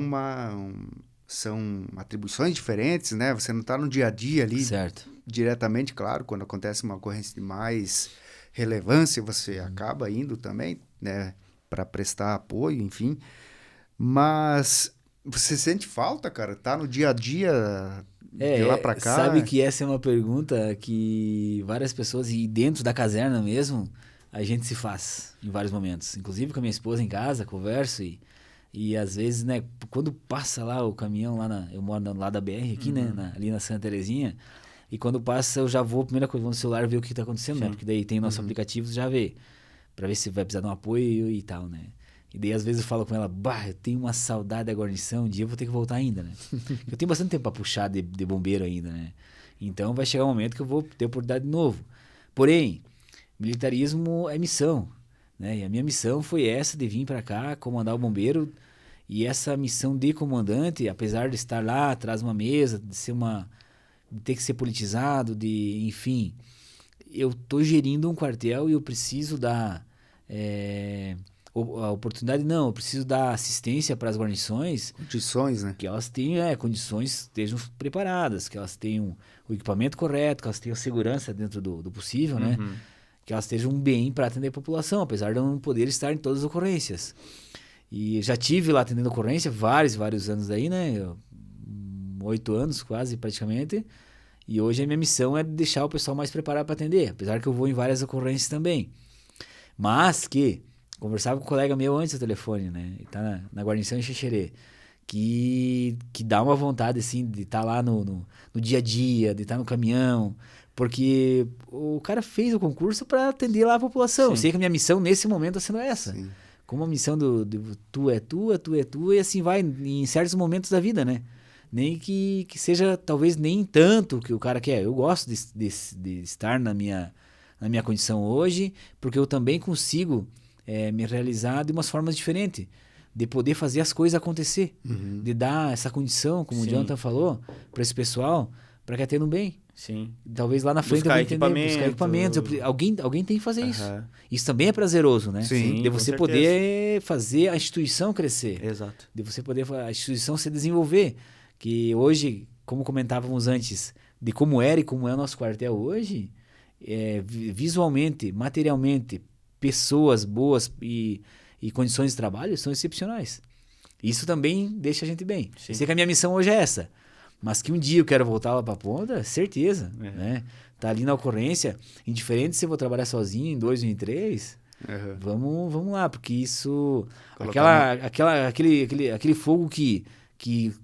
são atribuições diferentes, né? Você não está no dia a dia ali Certo. diretamente, claro, quando acontece uma ocorrência de mais relevância, você acaba indo também, né? Para prestar apoio, enfim. Mas você sente falta, cara? Tá no dia a dia de lá para cá? Sabe que essa é uma pergunta que várias pessoas, e dentro da caserna mesmo, a gente se faz em vários momentos. Inclusive com a minha esposa em casa, converso e às vezes, né, quando passa lá o caminhão eu moro lá da BR aqui, né, ali na Santa Terezinha, e quando passa eu já vou, primeira coisa, vou no celular ver o que tá acontecendo, né, porque daí tem nosso aplicativo, você já vê, pra ver se vai precisar de um apoio e tal, né. E daí às vezes eu falo com ela, eu tenho uma saudade da guarnição, um dia eu vou ter que voltar ainda, né. Eu tenho bastante tempo pra puxar de bombeiro ainda, né. Então vai chegar um momento que eu vou ter oportunidade de novo. Porém, militarismo é missão, né? E a minha missão foi essa de vir pra cá, comandar o bombeiro. E essa missão de comandante, apesar de estar lá atrás de uma mesa, de ter que ser politizado, enfim, eu tô gerindo um quartel e eu preciso dar a oportunidade, não, eu preciso dar assistência para as guarnições, Condições, né? que elas tenham condições, estejam preparadas, que elas tenham o equipamento correto, que elas tenham segurança dentro do possível, né? Que elas estejam bem para atender a população, apesar de eu não poder estar em todas as ocorrências. E já tive lá atendendo ocorrência vários anos daí, né? 8 anos quase, praticamente. E hoje a minha missão é deixar o pessoal mais preparado para atender, apesar que eu vou em várias ocorrências também. Mas conversava com um colega meu antes do telefone, né? Ele tá na guarnição em Xixerê. Que dá uma vontade, assim, de estar lá no dia a dia, de estar no caminhão. Porque o cara fez o concurso para atender lá a população. Sim. Eu sei que a minha missão nesse momento está sendo essa. Sim. Como a missão do tu é tua, e assim vai em certos momentos da vida, né? Nem que seja, talvez, nem tanto que o cara quer. Eu gosto de estar na minha condição hoje, porque eu também consigo me realizar de umas formas diferentes. De poder fazer as coisas acontecer. De dar essa condição, como o Jonathan falou, para esse pessoal, para que atendam bem. Sim. Talvez lá na frente eu vou entender, buscar equipamentos. Alguém tem que fazer isso. Isso também é prazeroso, né? Sim, de você poder fazer a instituição crescer. Exato. De você poder a instituição se desenvolver. Que hoje, como comentávamos antes, de como era e como é o nosso quartel hoje, visualmente, materialmente, pessoas boas e condições de trabalho são excepcionais. Isso também deixa a gente bem. Sim. Eu sei que a minha missão hoje é essa. Mas que um dia eu quero voltar lá pra ponta, certeza, né? Tá ali na ocorrência, indiferente se eu vou trabalhar sozinho, em 2 ou em 3, vamos lá, porque isso... Aquele fogo que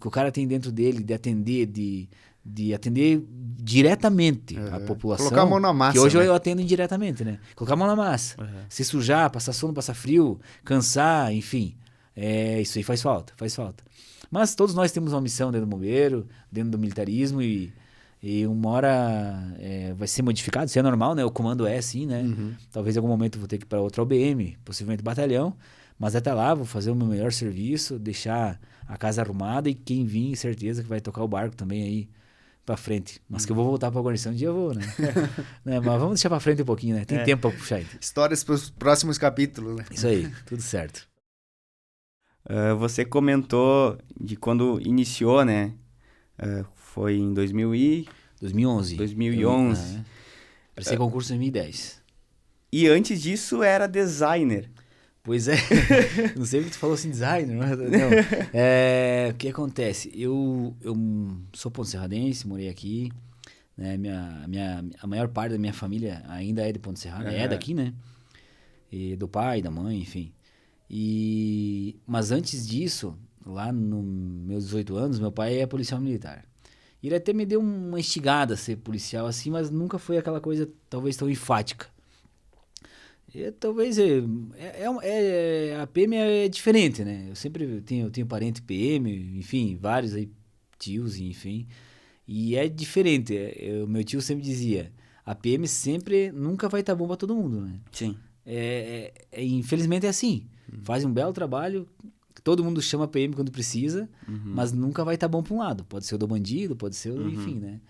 o cara tem dentro dele de atender, de atender diretamente a população. Colocar a mão na massa, que hoje né? eu atendo indiretamente, né? Colocar a mão na massa. Se sujar, passar sono, passar frio, cansar, enfim. Isso aí faz falta. Mas todos nós temos uma missão dentro do bombeiro, dentro do militarismo e uma hora vai ser modificado, isso é normal, né? O comando é assim, né? Talvez em algum momento eu vou ter que ir para outra OBM, possivelmente batalhão, mas até lá vou fazer o meu melhor serviço, deixar a casa arrumada e quem vir, certeza que vai tocar o barco também aí para frente. Mas que eu vou voltar para a guarnição um dia eu vou, né? Né? Mas vamos deixar para frente um pouquinho, né? Tem tempo para puxar ainda. Histórias para os próximos capítulos, né? Isso aí, tudo certo. Você comentou de quando iniciou, né? Foi em 2011. 2011. Prestei concurso em 2010. E antes disso era designer. Pois é. Não sei porque tu falou assim, designer. Não. O que acontece? Eu sou ponto-serradense, morei aqui. Né? A maior parte da minha família ainda é de Ponte Serrada, é daqui, né? E do pai, da mãe, enfim. Mas antes disso, lá nos meus 18 anos, meu pai é policial militar. E ele até me deu uma instigada a ser policial assim, mas nunca foi aquela coisa talvez tão enfática. Talvez a PM é diferente, né? Eu sempre tenho parente PM, enfim, vários aí, tios, enfim. E é diferente. O meu tio sempre dizia, a PM nunca vai estar bom pra todo mundo, né? Sim. Infelizmente é assim. Fazem um belo trabalho, todo mundo chama PM quando precisa, mas nunca vai estar bom para um lado. Pode ser o do bandido, pode ser o... Enfim, né?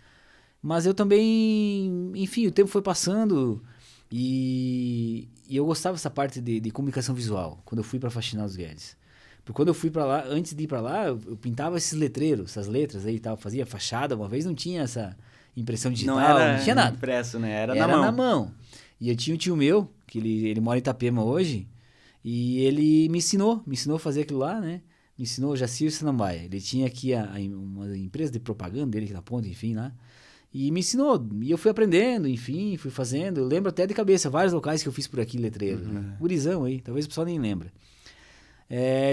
Mas eu também... Enfim, o tempo foi passando e eu gostava dessa parte de comunicação visual, quando eu fui para Faxinal dos Guedes. Porque quando eu fui para lá, antes de ir para lá, eu pintava esses letreiros, essas letras aí e tal, fazia fachada. Uma vez não tinha essa impressão digital, não tinha nada. Impresso, né? Era na mão. E eu tinha um tio meu, que ele mora em Itapema hoje, e ele me ensinou a fazer aquilo lá, né? Me ensinou o Jacir Samambaia. Ele tinha aqui uma empresa de propaganda dele aqui na ponta, enfim, lá. E me ensinou. E eu fui aprendendo, enfim, fui fazendo. Eu lembro até de cabeça, vários locais que eu fiz por aqui, letreiro. Gurizão aí, talvez o pessoal nem lembra.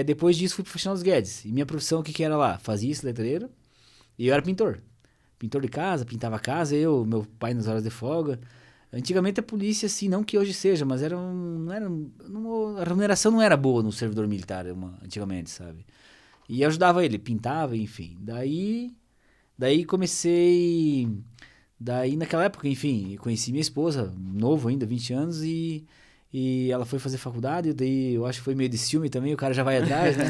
Depois disso, fui pro Faxinal dos Guedes. E minha profissão, o que era lá? Fazia esse letreiro e eu era pintor. Pintor de casa, pintava a casa, meu pai nas horas de folga. Antigamente a polícia, assim, não que hoje seja, mas a remuneração não era boa no servidor militar, antigamente, sabe? E eu ajudava ele, pintava, enfim. Daí comecei... Daí naquela época, enfim, conheci minha esposa, novo ainda, 20 anos, e ela foi fazer faculdade, daí eu acho que foi meio de ciúme também, o cara já vai atrás, né?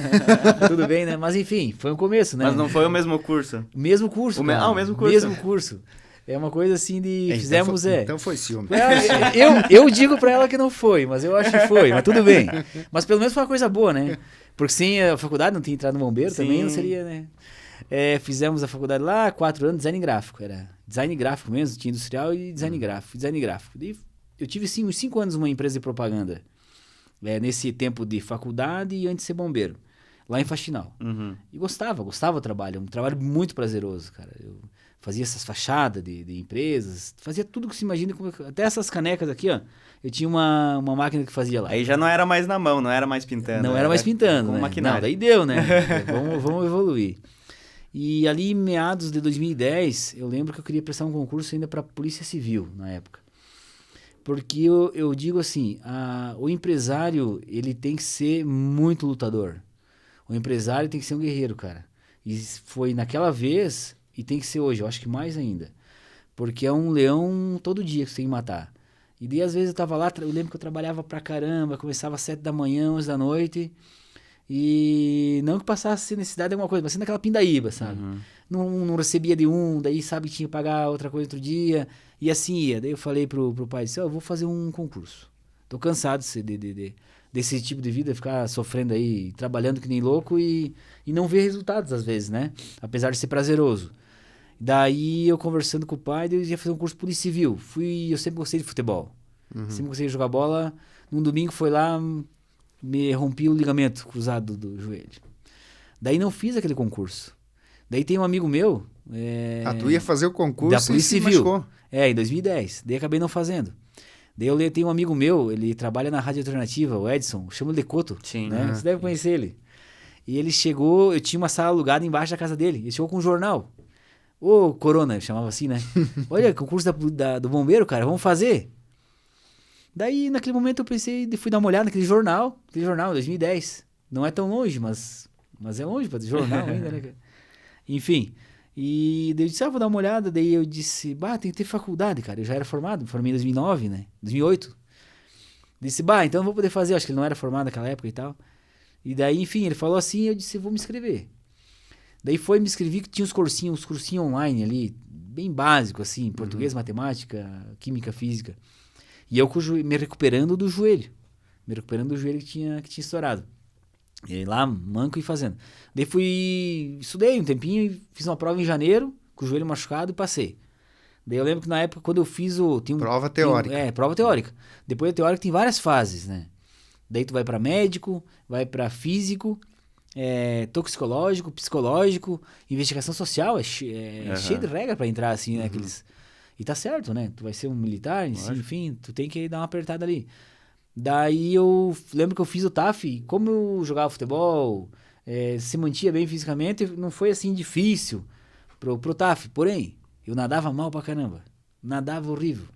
Tudo bem, né? Mas enfim, foi um começo, né? Mas não foi o mesmo curso? O mesmo curso, o mesmo curso. Mesmo curso. É uma coisa assim de... fizemos, Então foi ciúme. Eu digo pra ela que não foi, mas eu acho que foi, mas tudo bem. Mas pelo menos foi uma coisa boa, né? Porque sem a faculdade, não tinha entrado no bombeiro, também não seria, né? Fizemos a faculdade lá, 4 anos, design gráfico. Era design gráfico mesmo, tinha industrial e design gráfico. Daí eu tive uns 5 anos numa empresa de propaganda. Nesse tempo de faculdade e antes de ser bombeiro. Lá em Faxinal. E gostava do trabalho. É um trabalho muito prazeroso, cara. Eu fazia essas fachadas de empresas, fazia tudo que se imagina. Até essas canecas aqui, ó. Eu tinha uma máquina que fazia lá. Aí já não era mais na mão, não era mais pintando. Não era mais pintando, com né? Maquinário. Não, daí deu, né? Vamos evoluir. E ali, em meados de 2010, eu lembro que eu queria prestar um concurso ainda para Polícia Civil, na época. Porque eu digo assim, o empresário, ele tem que ser muito lutador. O empresário tem que ser um guerreiro, cara. E foi naquela vez, e tem que ser hoje, eu acho que mais ainda. Porque é um leão todo dia que você tem que matar. E daí, às vezes, eu tava lá, eu lembro que eu trabalhava pra caramba, começava às 7 da manhã, 11 da noite... E não que passasse necessidade de alguma coisa, mas sendo aquela pindaíba, sabe? Não recebia de daí sabe que tinha que pagar outra coisa outro dia, e assim ia. Daí eu falei pro pai, disse, eu vou fazer um concurso. Tô cansado desse tipo de vida, ficar sofrendo aí, trabalhando que nem louco e não ver resultados às vezes, né? Apesar de ser prazeroso. Daí eu conversando com o pai, eu ia fazer um curso de Polícia Civil. Eu sempre gostei de futebol. Sempre gostei de jogar bola. Num domingo foi lá... me rompi o ligamento cruzado do joelho. Daí não fiz aquele concurso. Daí tem um amigo meu... tu ia fazer o concurso da Polícia Civil. Machucou. Em 2010. Daí acabei não fazendo. Daí eu tenho um amigo meu, ele trabalha na Rádio Alternativa, o Edson, chama ele de Coto. Sim. Né? Você deve conhecer ele. E ele chegou, eu tinha uma sala alugada embaixo da casa dele. Ele chegou com um jornal. Ô, Corona, chamava assim, né? Olha, concurso do bombeiro, cara, vamos fazer? Daí, naquele momento, eu pensei, fui dar uma olhada naquele jornal, 2010. Não é tão longe, mas é longe para jornal ainda, né, cara? Enfim, e daí eu disse, vou dar uma olhada. Daí eu disse, tem que ter faculdade, cara. Eu já era formado, formei em 2009, né? 2008. Disse, então eu vou poder fazer. Acho que ele não era formado naquela época e tal. E daí, enfim, ele falou assim, eu disse, vou me inscrever. Daí me inscrevi, que tinha uns cursinhos online ali, bem básico, assim, português, matemática, química, física. E eu me recuperando do joelho. Que tinha estourado. E lá, manco e fazendo. Daí estudei um tempinho e fiz uma prova em janeiro, com o joelho machucado e passei. Daí eu lembro que na época, quando eu fiz prova teórica. Prova teórica. Depois da teórica tem várias fases, né? Daí tu vai para médico, vai para físico, toxicológico, psicológico, investigação social. Cheio de regra para entrar, assim, né? E tá certo, né? Tu vai ser um militar, enfim, tu tem que dar uma apertada ali. Daí eu lembro que eu fiz o TAF, como eu jogava futebol, se mantinha bem fisicamente, não foi assim difícil pro TAF. Porém, eu nadava mal pra caramba. Nadava horrível.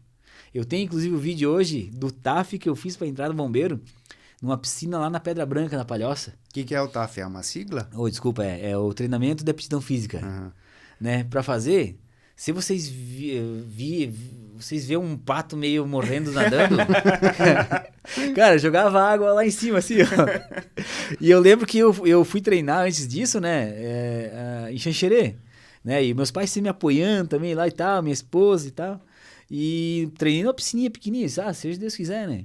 Eu tenho inclusive o vídeo hoje do TAF que eu fiz pra entrar no bombeiro, numa piscina lá na Pedra Branca, na Palhoça. O que é o TAF? É uma sigla? Desculpa, é o treinamento de aptidão física. Né? Pra fazer... Se vocês vocês vê um pato meio morrendo nadando, cara, jogava água lá em cima, assim, ó. E eu lembro que eu fui treinar antes disso, né, em Xanxerê, né, e meus pais sempre me apoiando também lá e tal, minha esposa e tal, e treinei numa piscininha pequenininha, seja Deus quiser, né.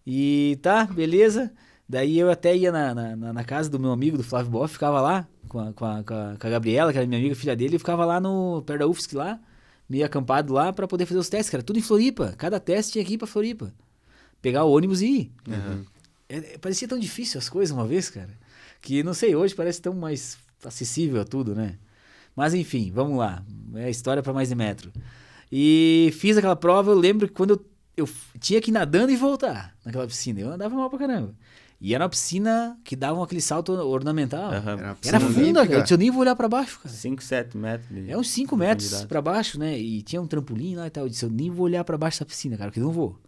E tá, beleza, daí eu até ia na casa do meu amigo, do Flávio Boff, ficava lá, com a Gabriela, que era minha amiga, filha dele, e ficava lá perto da UFSC lá, meio acampado lá pra poder fazer os testes, cara. Tudo em Floripa. Cada teste tinha que ir pra Floripa. Pegar o ônibus e ir. Uhum. Parecia tão difícil as coisas uma vez, cara. Que, não sei, hoje parece tão mais acessível a tudo, né? Mas enfim, vamos lá. É história pra mais de metro. E fiz aquela prova, eu lembro que quando eu tinha que ir nadando e voltar naquela piscina. Eu andava mal pra caramba. E era uma piscina que dava aquele salto ornamental. Uhum. Era funda, cara. Eu nem vou olhar pra baixo, cara. 5, 7 metros. É uns 5 metros pra baixo, né? E tinha um trampolim lá e tal. Eu disse, eu nem vou olhar pra baixo dessa piscina, cara, porque eu não vou.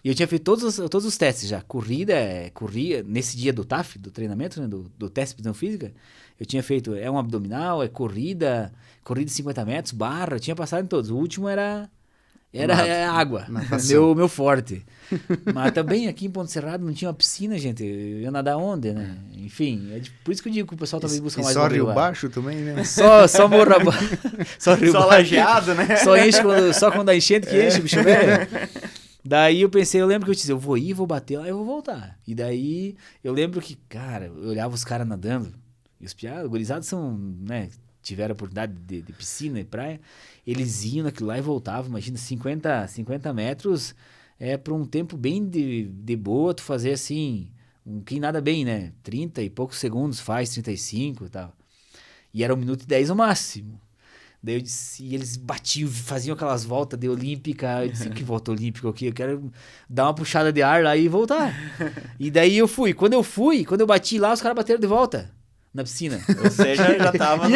E eu tinha feito todos os testes já. Corria nesse dia do TAF, do treinamento, né? Do teste de visão física. Eu tinha feito, um abdominal, corrida de 50 metros, barra. Eu tinha passado em todos. O último era água, meu forte. Mas também aqui em Ponte Serrada não tinha uma piscina, gente. Eu ia nadar onde, né? Enfim, por isso que eu digo que o pessoal também busca mais só Rio Baixo também, né? Só Morro Abaixo. Só Rio Baixo. Lajeado, né? Só enche só quando dá enchente que enche, bicho velho. Daí eu lembro que eu disse, eu vou ir, vou bater lá e eu vou voltar. E daí eu lembro que, cara, eu olhava os caras nadando. E os gurizados são, né? Tiveram a oportunidade de piscina e praia, eles iam naquilo lá e voltavam, imagina, 50 metros para um tempo bem de boa, tu fazer assim, quem nada bem, né, 30 e poucos segundos faz, 35 e tal, e era 1 minuto e 10 no máximo. Daí eu disse, e eles batiam, faziam aquelas voltas de olímpica, eu disse, que volta olímpica aqui, eu quero dar uma puxada de ar lá e voltar. E daí eu fui, quando eu bati lá, os caras bateram de volta. Na piscina. Ou seja, já tava... E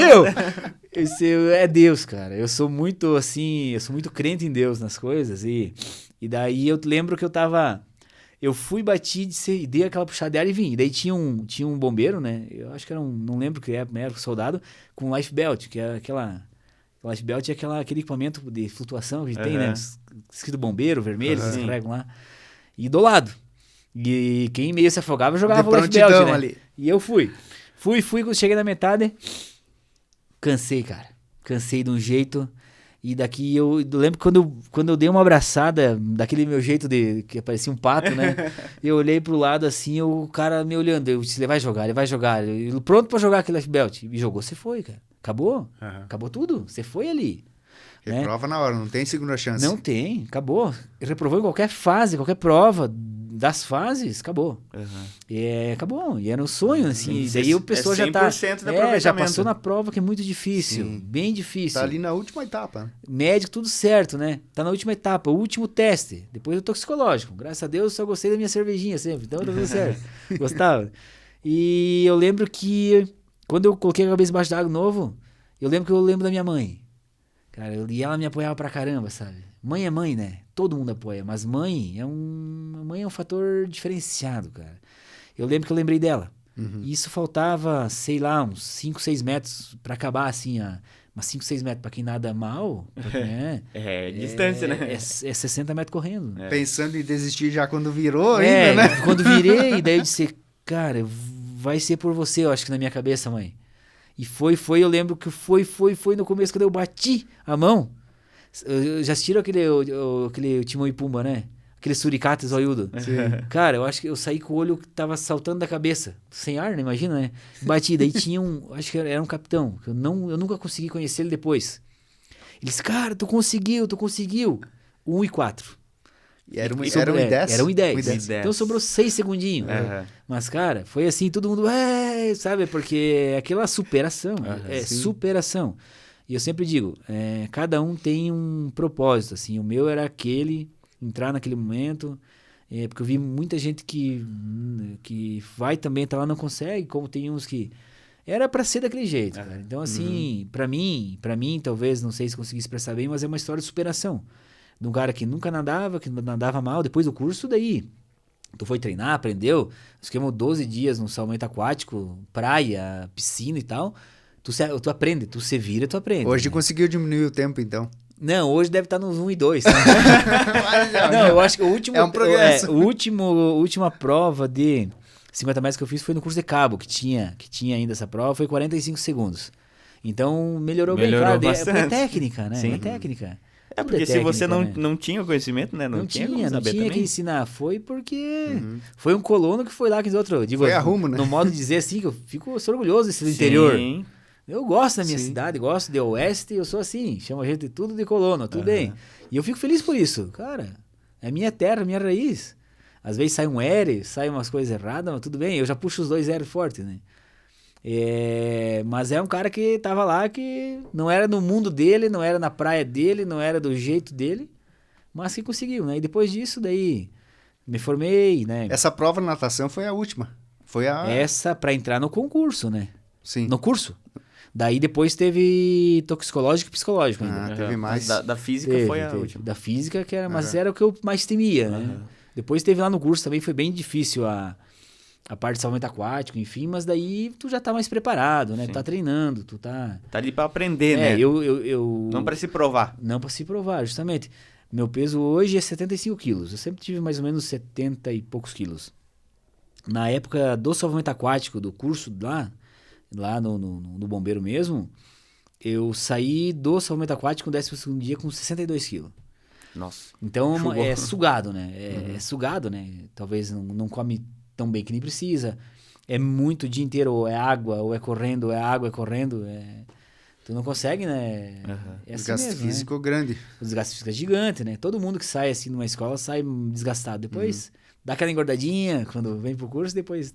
é Deus, cara. Eu sou muito, assim, crente em Deus nas coisas. E daí eu lembro que eu fui, bati, dei aquela puxada de ar e vim. E daí tinha um bombeiro, né? Eu acho que era não lembro que era um soldado, com life belt, que é life belt é aquele equipamento de flutuação que a gente tem, né? Escrito bombeiro, vermelho, eles carregam lá. E do lado. E quem meio se afogava jogava o life belt, né? Ali. E eu fui, quando cheguei na metade, cansei, cara. Cansei de um jeito. E daqui eu lembro quando eu dei uma abraçada, daquele meu jeito que parecia um pato, né? Eu olhei pro lado assim, o cara me olhando. Eu disse, ele vai jogar. Ele, pronto pra jogar aquele life belt. E jogou, você foi, cara. Acabou. Acabou tudo. Você foi ali. Reprova na hora, não tem segunda chance. Não tem, acabou. Reprovou em qualquer fase, qualquer prova das fases, acabou. Acabou. E era um sonho, assim. E daí o pessoal já tá. Já passou na prova, que é muito difícil. Sim. Bem difícil. Tá ali na última etapa. Médico, tudo certo, né? Tá na última etapa, o último teste. Depois o toxicológico. Graças a Deus, só gostei da minha cervejinha sempre. Então tá tudo certo. Gostava. E eu lembro que quando eu coloquei a cabeça embaixo d'água novo, eu lembro da minha mãe. Cara, e ela me apoiava pra caramba, sabe? Mãe é mãe, né? Todo mundo apoia, mas mãe é um fator diferenciado, cara. Eu lembro que eu lembrei dela. E isso faltava, sei lá, uns 5, 6 metros pra acabar, assim, mas 5, 6 metros pra quem nada mal, distância, né? É 60 metros correndo. Pensando em desistir já quando virou ainda, né? Quando virei, daí eu disse, cara, vai ser por você, eu acho que na minha cabeça, mãe. E foi, eu lembro que foi no começo, quando eu bati a mão. Já assistiram aquele Timão e Pumba, né? Aquele suricata zoiudo. Cara, eu acho que eu saí com o olho que tava saltando da cabeça. Sem ar, né? Imagina, né? Bati, daí tinha acho que era um capitão, que eu nunca consegui conhecer ele depois. Ele disse, cara, tu conseguiu. 1 e 4. Era 1,10? Era 1,10. Então sobrou 6 segundinhos. Mas, cara, foi assim, todo mundo, sabe? Porque é aquela superação. Superação. E eu sempre digo, cada um tem um propósito, assim. O meu era entrar naquele momento, porque eu vi muita gente que vai também, tá lá, não consegue, como tem uns que... Era pra ser daquele jeito, cara. Então, assim, pra mim, talvez, não sei se consegui expressar bem, mas é uma história de superação. De um cara que nunca nadava, que nadava mal, depois do curso, daí tu foi treinar, aprendeu, nós ficamos 12 dias no salvamento aquático, praia, piscina e tal, Tu aprende, tu se vira, tu aprende. Hoje né? conseguiu diminuir o tempo, então. Não, hoje deve estar nos 1 e 2. Né? Não, eu acho que o último... É um progresso. Última prova de 50 metros que eu fiz foi no curso de cabo, que tinha ainda essa prova, foi 45 segundos. Então, melhorou bem, Melhorou claro. É bastante. técnica, né? Sim. É técnica. É Tudo porque se técnica, você né? não tinha o conhecimento, né? Não tinha como não saber tinha também. que ensinar. Foi porque foi um colono que foi lá que outro. Digo, Foi a rumo, né? No modo de dizer assim, que sou orgulhoso desse do interior. Sim. Eu gosto da minha Sim. cidade, gosto de oeste, eu sou assim, chamo a gente de tudo de colono, tudo bem. E eu fico feliz por isso, cara, é minha terra, minha raiz. Às vezes sai um R, sai umas coisas erradas, mas tudo bem, eu já puxo os 2 R forte, né? Mas é um cara que tava lá que não era no mundo dele, não era na praia dele, não era do jeito dele, mas que conseguiu, né? E depois disso, daí, me formei, né? Essa prova de natação foi a última. Foi a... Essa pra entrar no concurso, né? Sim. No curso. Daí depois teve toxicológico e psicológico ainda. Teve mais. Mas da física foi a última. Da física, que era, mas era o que eu mais temia, né? Depois teve lá no curso também, foi bem difícil a parte de salvamento aquático, enfim, mas daí tu já tá mais preparado, né? Sim. Tu tá treinando, tu tá... Tá ali pra aprender, né? eu... Não pra se provar. Não pra se provar, justamente. Meu peso hoje é 75 quilos. Eu sempre tive mais ou menos 70 e poucos quilos. Na época do salvamento aquático, do curso lá no bombeiro mesmo, eu saí do salvamento aquático no 12º dia com 62 quilos. Nossa. Então Chugou. é sugado, né? É sugado, né? Talvez não come tão bem que nem precisa. É muito o dia inteiro, ou é água, ou é correndo, ou é água, é correndo. Tu não consegue, né? É assim Desgaste mesmo, físico grande. né? O desgaste físico é gigante, né? Todo mundo que sai assim numa escola sai desgastado. Depois dá aquela engordadinha quando vem pro curso, depois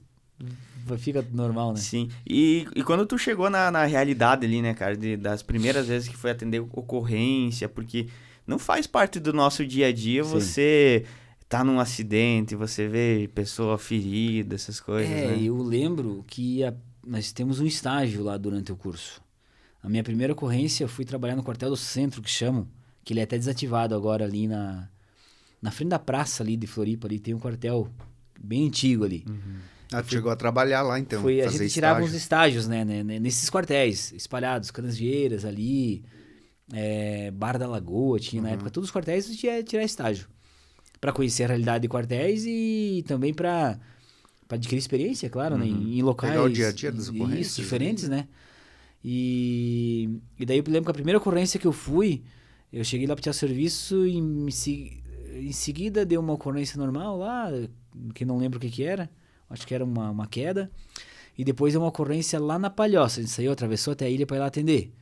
fica normal, né? Sim. E quando tu chegou na realidade ali, né, cara, das primeiras vezes que foi atender ocorrência, porque não faz parte do nosso dia a dia você tá num acidente, você vê pessoa ferida, essas coisas, né? Eu lembro que nós temos um estágio lá durante o curso. A minha primeira ocorrência, eu fui trabalhar no quartel do centro, que chamam, que ele é até desativado agora ali na frente da praça ali de Floripa, ali tem um quartel bem antigo ali. Tu chegou a trabalhar lá, então. A fazer gente tirava uns estágio. estágios, né, nesses quartéis, espalhados, Canasvieiras ali, Barra da Lagoa, tinha na época, todos os quartéis a gente ia tirar estágio. Para conhecer a realidade de quartéis e também para adquirir experiência, claro, né, em locais... Pegar o dia a dia das ocorrências. Isso, diferentes, né? E daí eu lembro que a primeira ocorrência que eu fui, eu cheguei lá para tirar serviço e em seguida deu uma ocorrência normal lá, que não lembro o que era, acho que era uma queda, e depois deu uma ocorrência lá na Palhoça, a gente saiu, atravessou até a ilha para ir lá atender,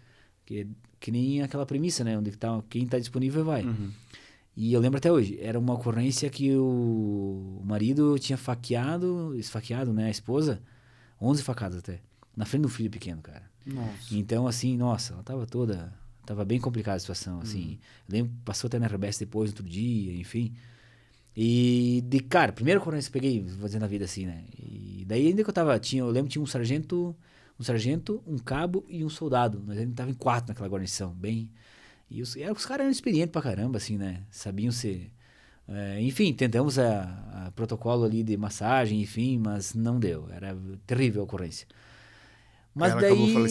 que nem aquela premissa, né, onde quem tá disponível vai. E eu lembro até hoje, era uma ocorrência que o marido tinha esfaqueado, né, a esposa, 11 facadas até, na frente do filho pequeno, cara. Nossa. Então, assim, nossa, ela tava bem complicada a situação, assim. Eu lembro, passou até na RBS depois, outro dia, enfim. E, cara, primeira ocorrência que eu peguei, vou dizer na vida assim, né? E daí ainda que eu lembro que tinha um sargento, um cabo e um soldado. Nós ainda tava em 4 naquela guarnição, bem... E os caras eram experientes pra caramba, assim, né? Sabiam ser... enfim, tentamos a protocolo ali de massagem, enfim, mas não deu. Era terrível a ocorrência. Mas Ela daí... acabou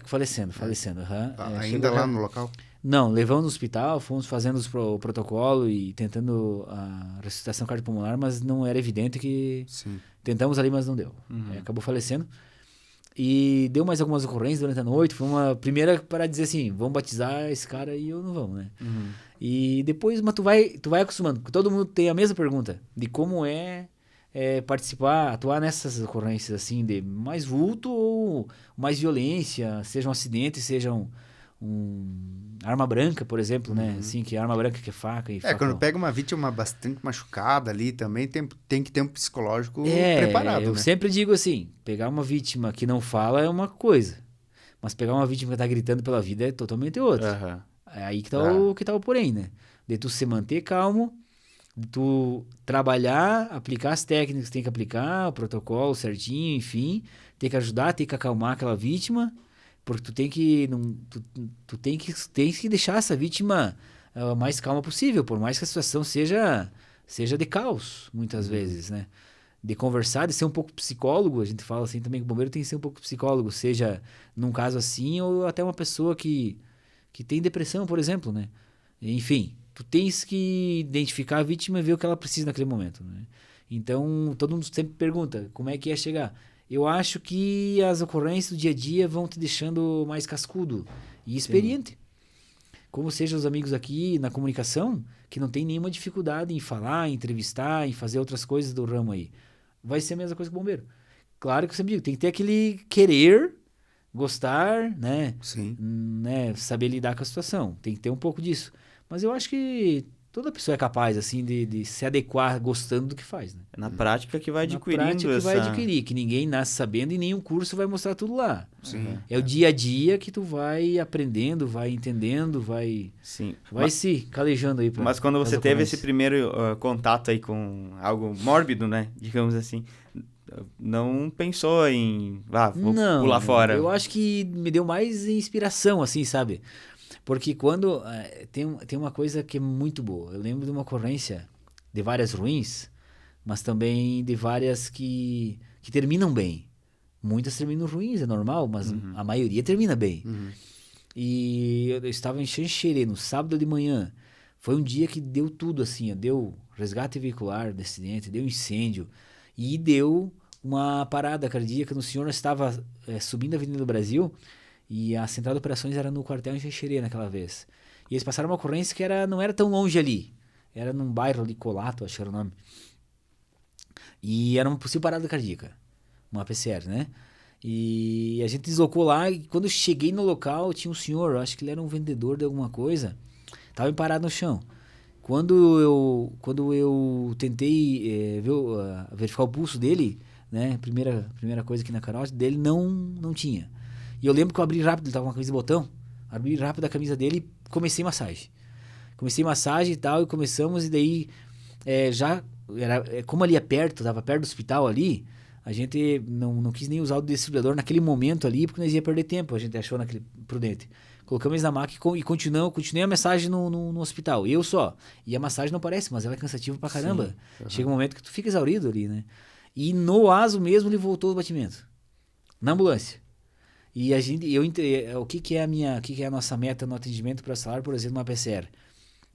falecendo? Falecendo. Ainda Chegou lá já- no local? Não, levamos no hospital, fomos fazendo o protocolo e tentando a ressuscitação cardiopulmonar, mas não era evidente que... Sim. Tentamos ali, mas não deu. Acabou falecendo. E deu mais algumas ocorrências durante a noite. Foi uma primeira para dizer assim, vamos batizar esse cara e eu não vamos, né? E depois, mas tu vai acostumando. Porque todo mundo tem a mesma pergunta de como participar, atuar nessas ocorrências assim, de mais vulto ou mais violência, seja um acidente, seja arma branca, por exemplo, né? Assim, que arma branca que é faca e facão. Quando pega uma vítima bastante machucada ali também, tem que ter um psicológico preparado, eu né? sempre digo assim, pegar uma vítima que não fala é uma coisa, mas pegar uma vítima que tá gritando pela vida é totalmente outra. É aí que tá o porém, né? De tu se manter calmo, de tu trabalhar, aplicar as técnicas que tem que aplicar, o protocolo certinho, enfim, tem que ajudar, tem que acalmar aquela vítima, porque tu tem que tens que deixar essa vítima o mais calma possível, por mais que a situação seja de caos, muitas vezes, né? de conversar, de ser um pouco psicólogo. A gente fala assim também que o bombeiro tem que ser um pouco psicólogo, seja num caso assim ou até uma pessoa que tem depressão, por exemplo, né? Enfim, tu tens que identificar a vítima e ver o que ela precisa naquele momento, né? Então, todo mundo sempre pergunta como é que é chegar. Eu acho que as ocorrências do dia a dia vão te deixando mais cascudo e experiente. Como sejam os amigos aqui na comunicação, que não tem nenhuma dificuldade em falar, em entrevistar, em fazer outras coisas do ramo aí. Vai ser a mesma coisa que o bombeiro. Claro que eu sempre digo, tem que ter aquele querer, gostar, né? Sim. Né? Saber lidar com a situação. Tem que ter um pouco disso. Mas eu acho que toda pessoa é capaz, assim, de se adequar gostando do que faz, né? É na prática que vai Na adquirindo prática que essa... vai adquirir, que ninguém nasce sabendo e nenhum curso vai mostrar tudo lá. Sim. É o dia a dia que tu vai aprendendo, vai entendendo, vai Sim. se calejando aí. Mas quando você pras teve esse ocorrências. primeiro contato aí com algo mórbido, né? Digamos assim, não pensou em, vou Não, pular fora. eu acho que me deu mais inspiração, assim, sabe? Porque quando... tem uma coisa que é muito boa. Eu lembro de uma ocorrência de várias ruins, mas também de várias que terminam bem. Muitas terminam ruins, é normal, mas a maioria termina bem. E eu estava em Xanxerê, no sábado de manhã. Foi um dia que deu tudo assim, ó. Deu resgate veicular de acidente, deu incêndio e deu uma parada cardíaca no senhor. Nós estava subindo a Avenida do Brasil e a central de operações era no quartel em Xanxerê naquela vez. E eles passaram uma ocorrência que não era tão longe ali. Era num bairro ali, Colato, acho que era o nome. E era uma possível parada cardíaca. Uma PCR, né? E a gente deslocou lá e quando eu cheguei no local, tinha um senhor, eu acho que ele era um vendedor de alguma coisa, tava parado no chão. Quando eu tentei verificar o pulso dele, né? Primeira coisa aqui na carótida dele, não tinha. E eu lembro que eu abri rápido, ele tava com uma camisa de botão, abri rápido a camisa dele e comecei massagem. Comecei massagem e tal, e começamos, e daí como ali é perto, tava perto do hospital ali, a gente não quis nem usar o desfibrilador naquele momento ali, porque nós ia perder tempo, a gente achou naquele prudente. Colocamos na máquina e continuei a massagem no hospital, eu só. E a massagem não parece, mas ela é cansativa pra caramba. Sim. Chega um momento que tu fica exaurido ali, né? E no ASO mesmo ele voltou o batimento. Na ambulância. E o que é a nossa meta no atendimento para salário, por exemplo, numa PCR?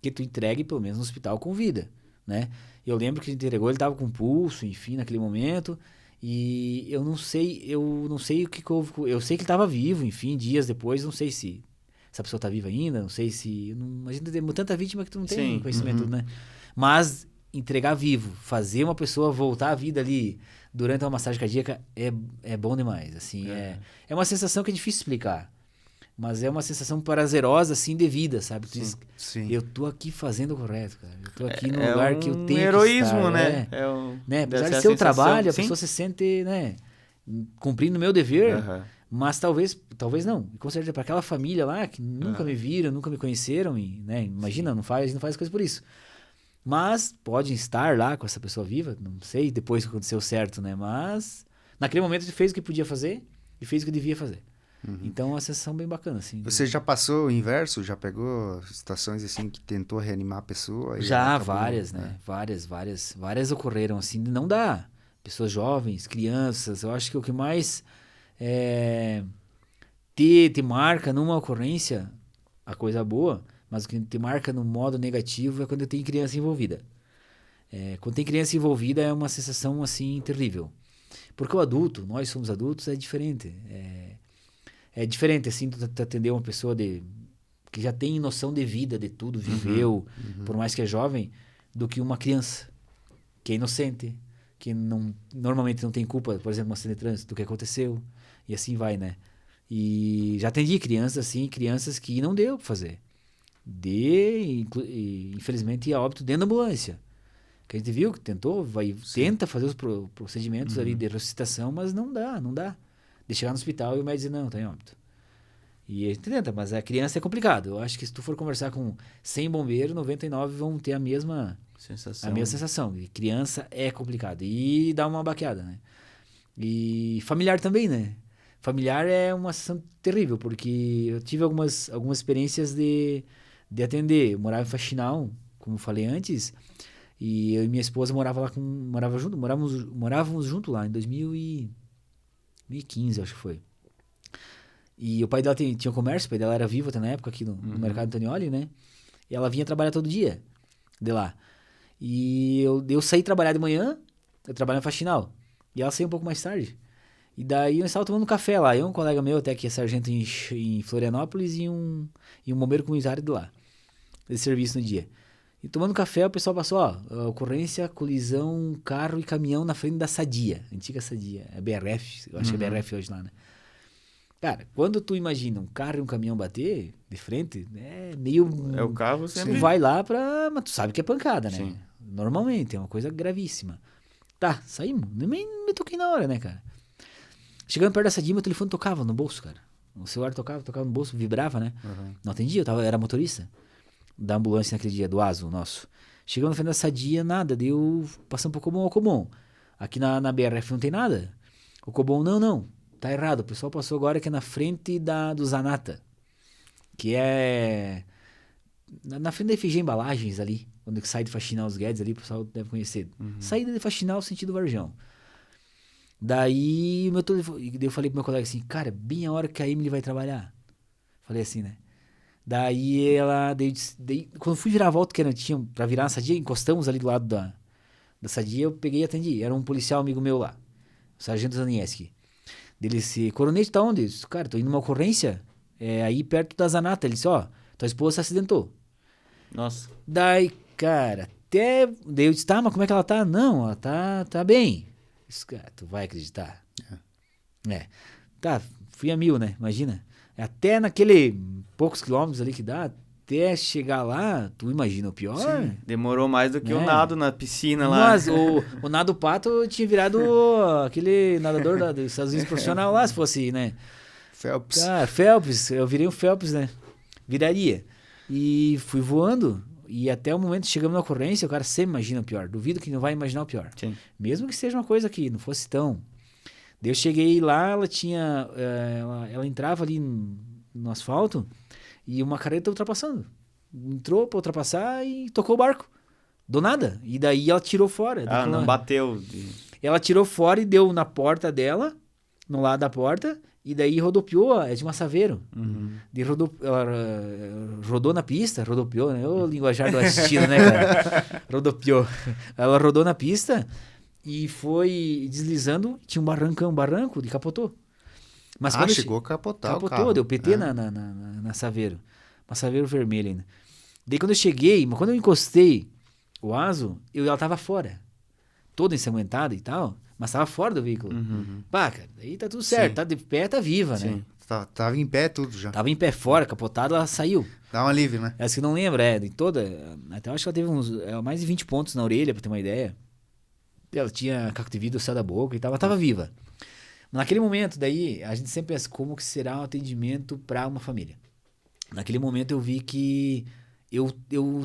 Que tu entregue pelo menos no hospital com vida, né? Eu lembro que a gente entregou, ele estava com pulso, enfim, naquele momento, e eu não sei o que houve, eu sei que ele estava vivo, enfim, dias depois, não sei se essa pessoa está viva ainda, não sei se, a gente tem tanta vítima que tu não tem conhecimento, né? Mas entregar vivo, fazer uma pessoa voltar à vida ali durante uma massagem cardíaca é bom demais, assim, é uma sensação que é difícil explicar. Mas é uma sensação prazerosa, assim, de vida, sabe? Tu diz, Sim. eu tô aqui fazendo o correto, cara. Eu tô aqui no lugar que eu tenho que estar. Heroísmo, né? Né? Apesar de ser o trabalho, a pessoa se sente, né? Cumprindo o meu dever, mas talvez não. Com certeza, para aquela família lá, que nunca me viram, nunca me conheceram, e, né? Imagina, não faz coisa por isso. Mas podem estar lá com essa pessoa viva, não sei depois que aconteceu certo, né? Mas naquele momento ele fez o que podia fazer e fez o que devia fazer. Então é uma sensação bem bacana, assim. Você já passou o inverso? Já pegou situações assim que tentou reanimar a pessoa? Já, várias, né? Várias ocorreram, assim, não dá. Pessoas jovens, crianças, eu acho que o que mais te marca numa ocorrência, a coisa boa, mas o que te marca no modo negativo é quando tem criança envolvida. Quando tem criança envolvida é uma sensação, assim, terrível. Porque o adulto, nós somos adultos, é diferente. É diferente, assim, tu atender uma pessoa que já tem noção de vida, de tudo, viveu, por mais que é jovem, do que uma criança, que é inocente, que normalmente não tem culpa, por exemplo, no acidente de trânsito, do que aconteceu, e assim vai, né? E já atendi crianças, assim, crianças que não deu pra fazer. Infelizmente, ia a óbito dentro da ambulância. Que a gente viu que tenta fazer os procedimentos ali de ressuscitação, mas não dá. De chegar no hospital e o médico diz, não, tá em óbito. E a gente tenta, mas a criança é complicado. Eu acho que se tu for conversar com 100 bombeiros, 99 vão ter a mesma sensação. E criança é complicado. E dá uma baqueada, né? E familiar também, né? Familiar é uma sensação terrível, porque eu tive algumas experiências de atender. Eu morava em Faxinal, como falei antes, E eu e minha esposa morávamos junto lá em 2015, acho que foi. E o pai dela tinha comércio, o pai dela era vivo até na época aqui no mercado Antonioli, né? E ela vinha trabalhar todo dia de lá. E eu saí trabalhar de manhã, eu trabalho na faxinal. E ela saiu um pouco mais tarde. E daí nós estávamos tomando um café lá. Eu, um colega meu, até que é sargento em Florianópolis, e um bombeiro comunitário de lá. De serviço no dia. E tomando café, o pessoal passou, ocorrência, colisão, carro e caminhão na frente da Sadia. Antiga Sadia. É BRF, eu acho que é BRF hoje lá, né? Cara, quando tu imagina um carro e um caminhão bater de frente, é meio... É o carro sempre... Tu vai lá mas tu sabe que é pancada, né? Sim. Normalmente, é uma coisa gravíssima. Tá, saímos. Nem me toquei na hora, né, cara? Chegando perto da Sadia, meu telefone tocava no bolso, cara. O celular tocava no bolso, vibrava, né? Não atendia, era motorista da ambulância naquele dia, do ASO nosso. Chegando na frente da Sadia, nada. Deu passando pro Comum. Aqui na BRF não tem nada. O Comum, não. Tá errado. O pessoal passou agora que é na frente do Zanata. Que é... Na frente da FG Embalagens ali. Quando sai de Faxinal os Guedes ali, o pessoal deve conhecer. Saída de Faxinal, sentido Varjão. Daí eu falei pro meu colega assim, cara, bem a hora que a Emily vai trabalhar. Falei assim, né? Daí quando fui virar a volta, que tinha pra virar na Sadia, encostamos ali do lado da Sadia, eu peguei e atendi. Era um policial amigo meu lá, o sargento Zanieski. Dele disse, coronete, tá onde? Eu disse, cara, tô indo numa ocorrência, aí perto da Zanata. Ele disse, tua esposa se acidentou. Nossa. Daí, cara, daí eu disse, tá, mas como é que ela tá? Não, ela tá bem. Eu disse, cara, tu vai acreditar? Tá, fui a 1000, né? Imagina. Até naquele poucos quilômetros ali que dá, até chegar lá, tu imagina o pior? Sim, demorou mais do que o nado na piscina lá. Mas o nado pato tinha virado aquele nadador dos Estados Unidos profissional lá, se fosse, né? Phelps. Cara, Phelps, eu virei um Phelps, né? Viraria. E fui voando, e até o momento chegamos na ocorrência, o cara sempre imagina o pior. Duvido que não vai imaginar o pior. Sim. Mesmo que seja uma coisa que não fosse tão... Daí eu cheguei lá, ela entrava ali no asfalto e uma carreta ultrapassando. Entrou pra ultrapassar e tocou o barco. Do nada. E daí ela tirou fora. Não bateu. Ela tirou fora e deu na porta dela, no lado da porta, e daí rodopiou, é de Massaveiro. Ela rodou na pista, rodopiou, né? O linguajar do assistido, né, cara? Rodopiou. Ela rodou na pista... E foi deslizando, tinha um barranco e capotou. Mas Chegou a capotar o carro. Capotou, deu PT na Saveiro. Uma Saveiro vermelha ainda. Daí quando eu cheguei, mas quando eu encostei o ASO, ela tava fora. Toda ensanguentada e tal, mas tava fora do veículo. Pá, cara, daí tá tudo certo. Sim. Tá de pé, tá viva, né? Tava em pé tudo já. Tava em pé fora, capotada, ela saiu. Dá um alívio, né? Essa que não lembra, de toda... Até eu acho que ela teve mais de 20 pontos na orelha, pra ter uma ideia. Ela tinha caco de vidro, céu da boca e tava viva. Naquele momento, daí, a gente sempre pensa como que será um atendimento para uma família. Naquele momento eu vi que eu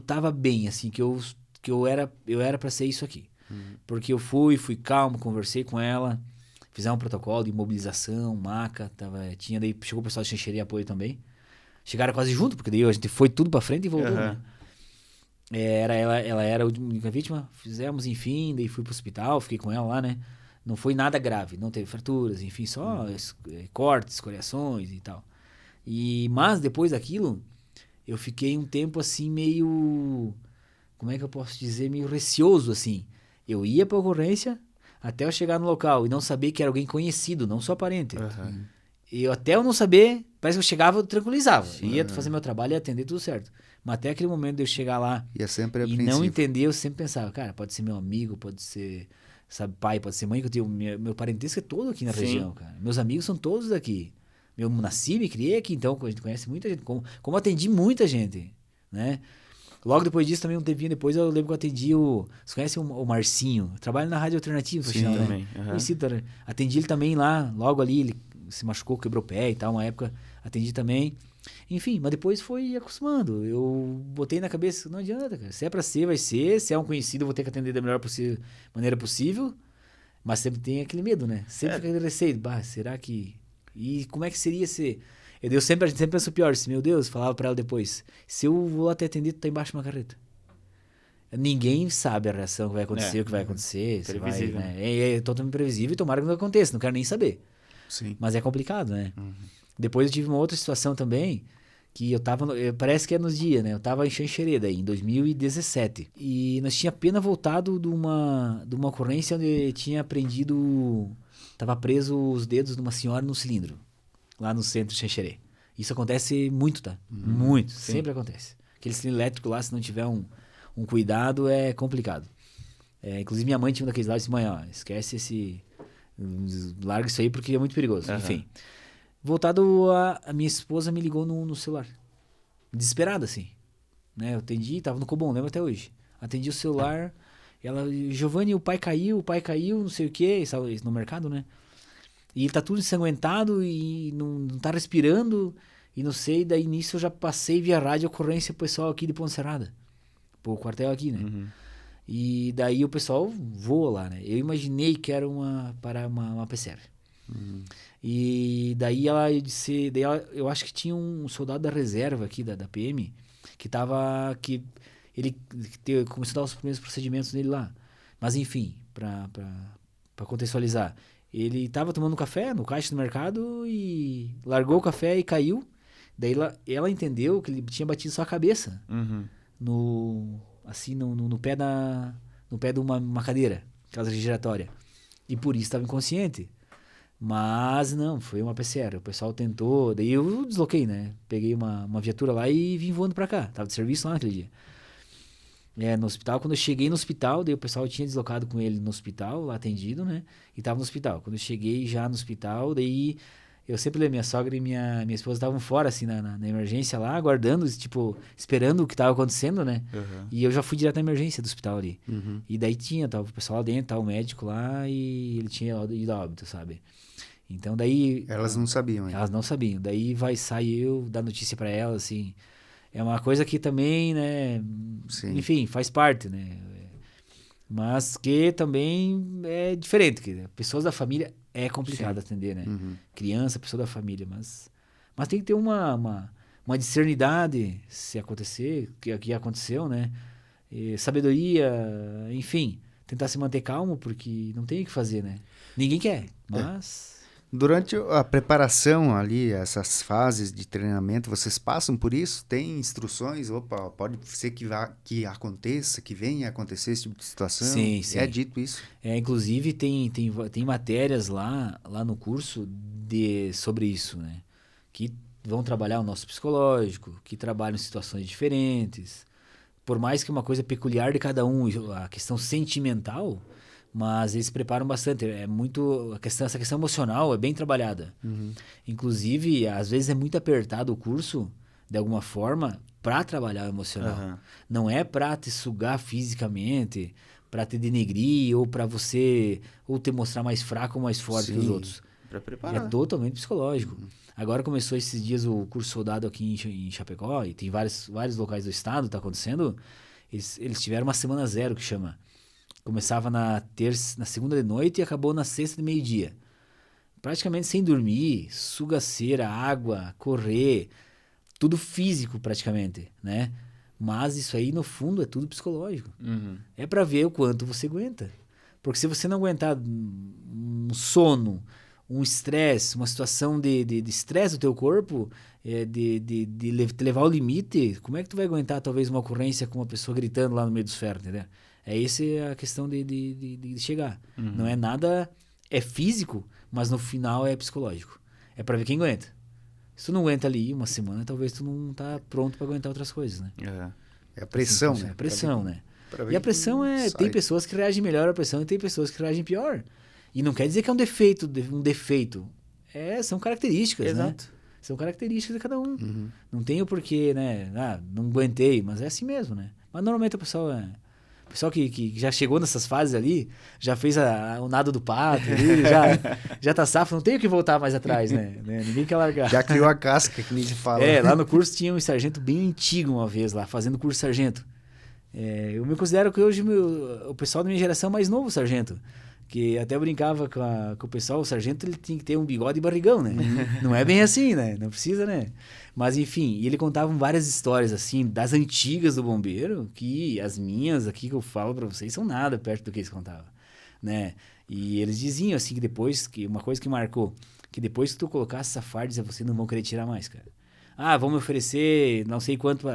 tava bem, assim, que eu era para ser isso aqui. Porque eu fui calmo, conversei com ela, fizemos um protocolo de imobilização, maca, daí chegou o pessoal de Xanxerê Apoio também. Chegaram quase junto, porque daí a gente foi tudo para frente e voltou, né? Ela era a única vítima, fizemos, enfim, daí fui pro hospital, fiquei com ela lá, né? Não foi nada grave, não teve fraturas, enfim, só cortes, escoriações e tal. Mas depois daquilo, eu fiquei um tempo assim meio, como é que eu posso dizer, meio receoso, assim. Eu ia pra ocorrência até eu chegar no local e não saber que era alguém conhecido, não só parente. Até eu não saber, parece que eu chegava e tranquilizava. Ia fazer meu trabalho e atender tudo certo. Mas até aquele momento de eu chegar lá e não entender, eu sempre pensava, cara, pode ser meu amigo, pode ser, sabe, pai, pode ser mãe, que eu tenho, meu parentesco é todo aqui na região, cara. Meus amigos são todos daqui. Eu nasci, me criei aqui, então a gente conhece muita gente, como atendi muita gente, né? Logo depois disso, também um tempinho depois, eu lembro que eu atendi Você conhece o Marcinho? Trabalha na Rádio Alternativa, sim, né? Também. Atendi ele também lá, logo ali, ele se machucou, quebrou o pé e tal, uma época atendi também. Enfim, mas depois foi acostumando. Eu botei na cabeça, não adianta, cara. Se é pra ser, vai ser. Se é um conhecido, eu vou ter que atender da melhor maneira possível. Mas sempre tem aquele medo, né? Sempre fica aquele receio. Será que... E como é que seria se... A gente sempre pensa o pior. Meu Deus, falava pra ela depois. Se eu vou até atender, tu tá embaixo de uma carreta. ninguém sabe a reação que vai acontecer, o que vai acontecer. Se vai, Previsível. né? É totalmente previsível e tomara que não aconteça, não quero nem saber. Sim. Mas é complicado, né? Depois eu tive uma outra situação também, que eu tava, parece que é nos dias, né? Eu tava em Xanxerê daí, em 2017. E nós tinha apenas voltado de uma ocorrência onde tinha prendido, tava preso os dedos de uma senhora no cilindro, lá no centro de Xanxerê. Isso acontece muito, tá? Muito, sempre acontece. Aquele cilindro elétrico lá, se não tiver um cuidado, é complicado. Inclusive minha mãe tinha um daqueles lá e disse, mãe, ó, esquece larga isso aí porque é muito perigoso. Enfim. Voltado, a minha esposa me ligou no celular. Desesperada, assim. Né? Eu atendi, tava no Cobom, lembro até hoje. Atendi o celular, ela, Giovanni, o pai caiu, não sei o quê, no mercado, né? E ele tá tudo ensanguentado e não tá respirando, e não sei, daí nisso eu já passei via rádio a ocorrência pro pessoal aqui de Ponte Serrada. Pro quartel aqui, né? E daí o pessoal voa lá, né? Eu imaginei que era uma PCR. E daí ela disse, eu acho que tinha um soldado da reserva aqui da PM que ele começou a dar os primeiros procedimentos nele lá. Mas enfim, para contextualizar, ele estava tomando café no caixa do mercado e largou o café e caiu. Daí ela entendeu que ele tinha batido só a cabeça no pé de uma cadeira, casa giratória. E por isso estava inconsciente. Mas não, foi uma PCR. O pessoal tentou, daí eu desloquei, né? Peguei uma viatura lá e vim voando pra cá. Tava de serviço lá naquele dia. No hospital, quando eu cheguei no hospital, daí o pessoal tinha deslocado com ele no hospital, lá atendido, né? E tava no hospital. Quando eu cheguei já no hospital, daí eu sempre lembro, minha sogra e minha esposa estavam fora, assim, na emergência lá, aguardando, tipo, esperando o que tava acontecendo, né? E eu já fui direto na emergência do hospital ali. E daí tava o pessoal lá dentro, tava o médico lá e ele tinha ido a óbito, sabe? Então daí... Elas não sabiam ainda. Elas não sabiam. Daí sair eu dar notícia pra elas, assim. É uma coisa que também, né? Sim. Enfim, faz parte, né? Mas que também é diferente. Que pessoas da família é complicado atender, né? Criança, pessoa da família. Mas tem que ter uma discernidade se acontecer, que aconteceu, né? Sabedoria, enfim. Tentar se manter calmo, porque não tem o que fazer, né? Ninguém quer, mas... Durante a preparação ali, essas fases de treinamento, vocês passam por isso? Tem instruções? Opa, pode ser que aconteça, que venha a acontecer esse tipo de situação? Sim, sim. É dito isso? Inclusive, tem matérias lá no curso sobre isso, né? Que vão trabalhar o nosso psicológico, que trabalham situações diferentes. Por mais que uma coisa peculiar de cada um, a questão sentimental... Mas eles preparam bastante. Essa questão emocional é bem trabalhada. Inclusive, às vezes é muito apertado o curso, de alguma forma, para trabalhar o emocional. Não é para te sugar fisicamente, para te denegrir, ou para você ou te mostrar mais fraco ou mais forte que os outros. Para preparar. É totalmente psicológico. Agora começou esses dias o curso soldado aqui em Chapecó, e tem vários locais do estado, está acontecendo. Eles tiveram uma semana zero, que chama. Começava na segunda de noite e acabou na sexta de meio-dia. Praticamente sem dormir, sugaceira, água, correr, tudo físico praticamente, né? Mas isso aí, no fundo, é tudo psicológico. É para ver o quanto você aguenta. Porque se você não aguentar um sono, um estresse, uma situação de estresse do teu corpo, de te levar ao limite, como é que tu vai aguentar talvez uma ocorrência com uma pessoa gritando lá no meio dos ferros, entendeu? Essa é a questão de chegar. Não é nada... É físico, mas no final é psicológico. É pra ver quem aguenta. Se tu não aguenta ali uma semana, talvez tu não tá pronto pra aguentar outras coisas, né? É a pressão, assim, né? É a pressão, né? E a pressão tem pessoas que reagem melhor à pressão e tem pessoas que reagem pior. E não quer dizer que é um defeito. São características, Exato. né? São características de cada um. Não tem o porquê, né? Não aguentei, mas é assim mesmo, né? Mas normalmente o pessoal que já chegou nessas fases ali, já fez o nado do pato, ali, já tá safo, não tem o que voltar mais atrás, né? Ninguém quer largar. Já criou a casca, que nem se fala. Lá no curso tinha um sargento bem antigo uma vez lá, fazendo curso sargento. Eu me considero que hoje o pessoal da minha geração é mais novo sargento. Que até eu brincava com o pessoal, o sargento ele tinha que ter um bigode e barrigão, né? Não é bem assim, né? Não precisa, né? Mas enfim, e ele contava várias histórias, assim, das antigas do bombeiro, que as minhas aqui que eu falo pra vocês são nada perto do que eles contavam, né? E eles diziam, assim, que depois, que uma coisa que marcou, que depois que tu colocasse essa farda, vocês não vão querer tirar mais, cara. Ah, vão me oferecer não sei quanto,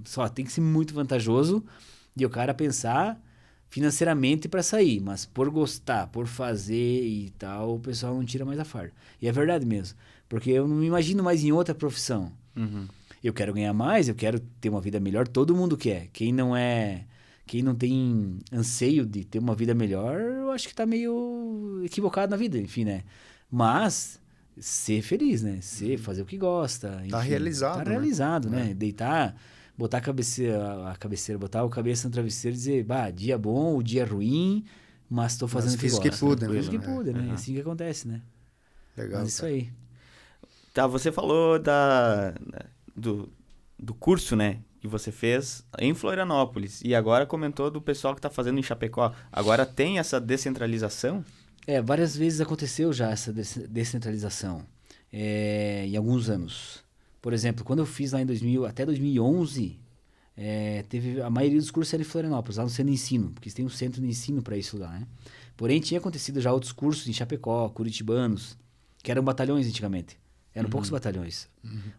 só tem que ser muito vantajoso e o cara pensar financeiramente para sair, mas por gostar, por fazer e tal, o pessoal não tira mais a farda. E é verdade mesmo, porque eu não me imagino mais em outra profissão. Uhum. Eu quero ganhar mais, eu quero ter uma vida melhor, todo mundo quer. Quem não tem anseio de ter uma vida melhor, eu acho que tá meio equivocado na vida, enfim, né? Mas ser feliz, né? Fazer o que gosta, enfim, realizado, tá né? realizado, né? Deitar, botar a cabeceira, botar o cabeça no travesseiro e dizer, bah, dia bom, o dia ruim, mas tô fazendo o que fiz o que gosto. pude, né? Fiz o que pude, né? Uhum. É assim que acontece, né? Legal, Mas isso cara. aí. Tá, você falou do curso, né, que você fez em Florianópolis e agora comentou do pessoal que tá fazendo em Chapecó. Agora tem essa descentralização? Várias vezes aconteceu já essa descentralização, em alguns anos. Por exemplo, quando eu fiz lá em 2000, até 2011, teve a maioria dos cursos era em Florianópolis, lá no centro de ensino, porque tem um centro de ensino para isso lá, né? Porém, tinha acontecido já outros cursos em Chapecó, curitibanos, que eram batalhões antigamente. Eram poucos batalhões.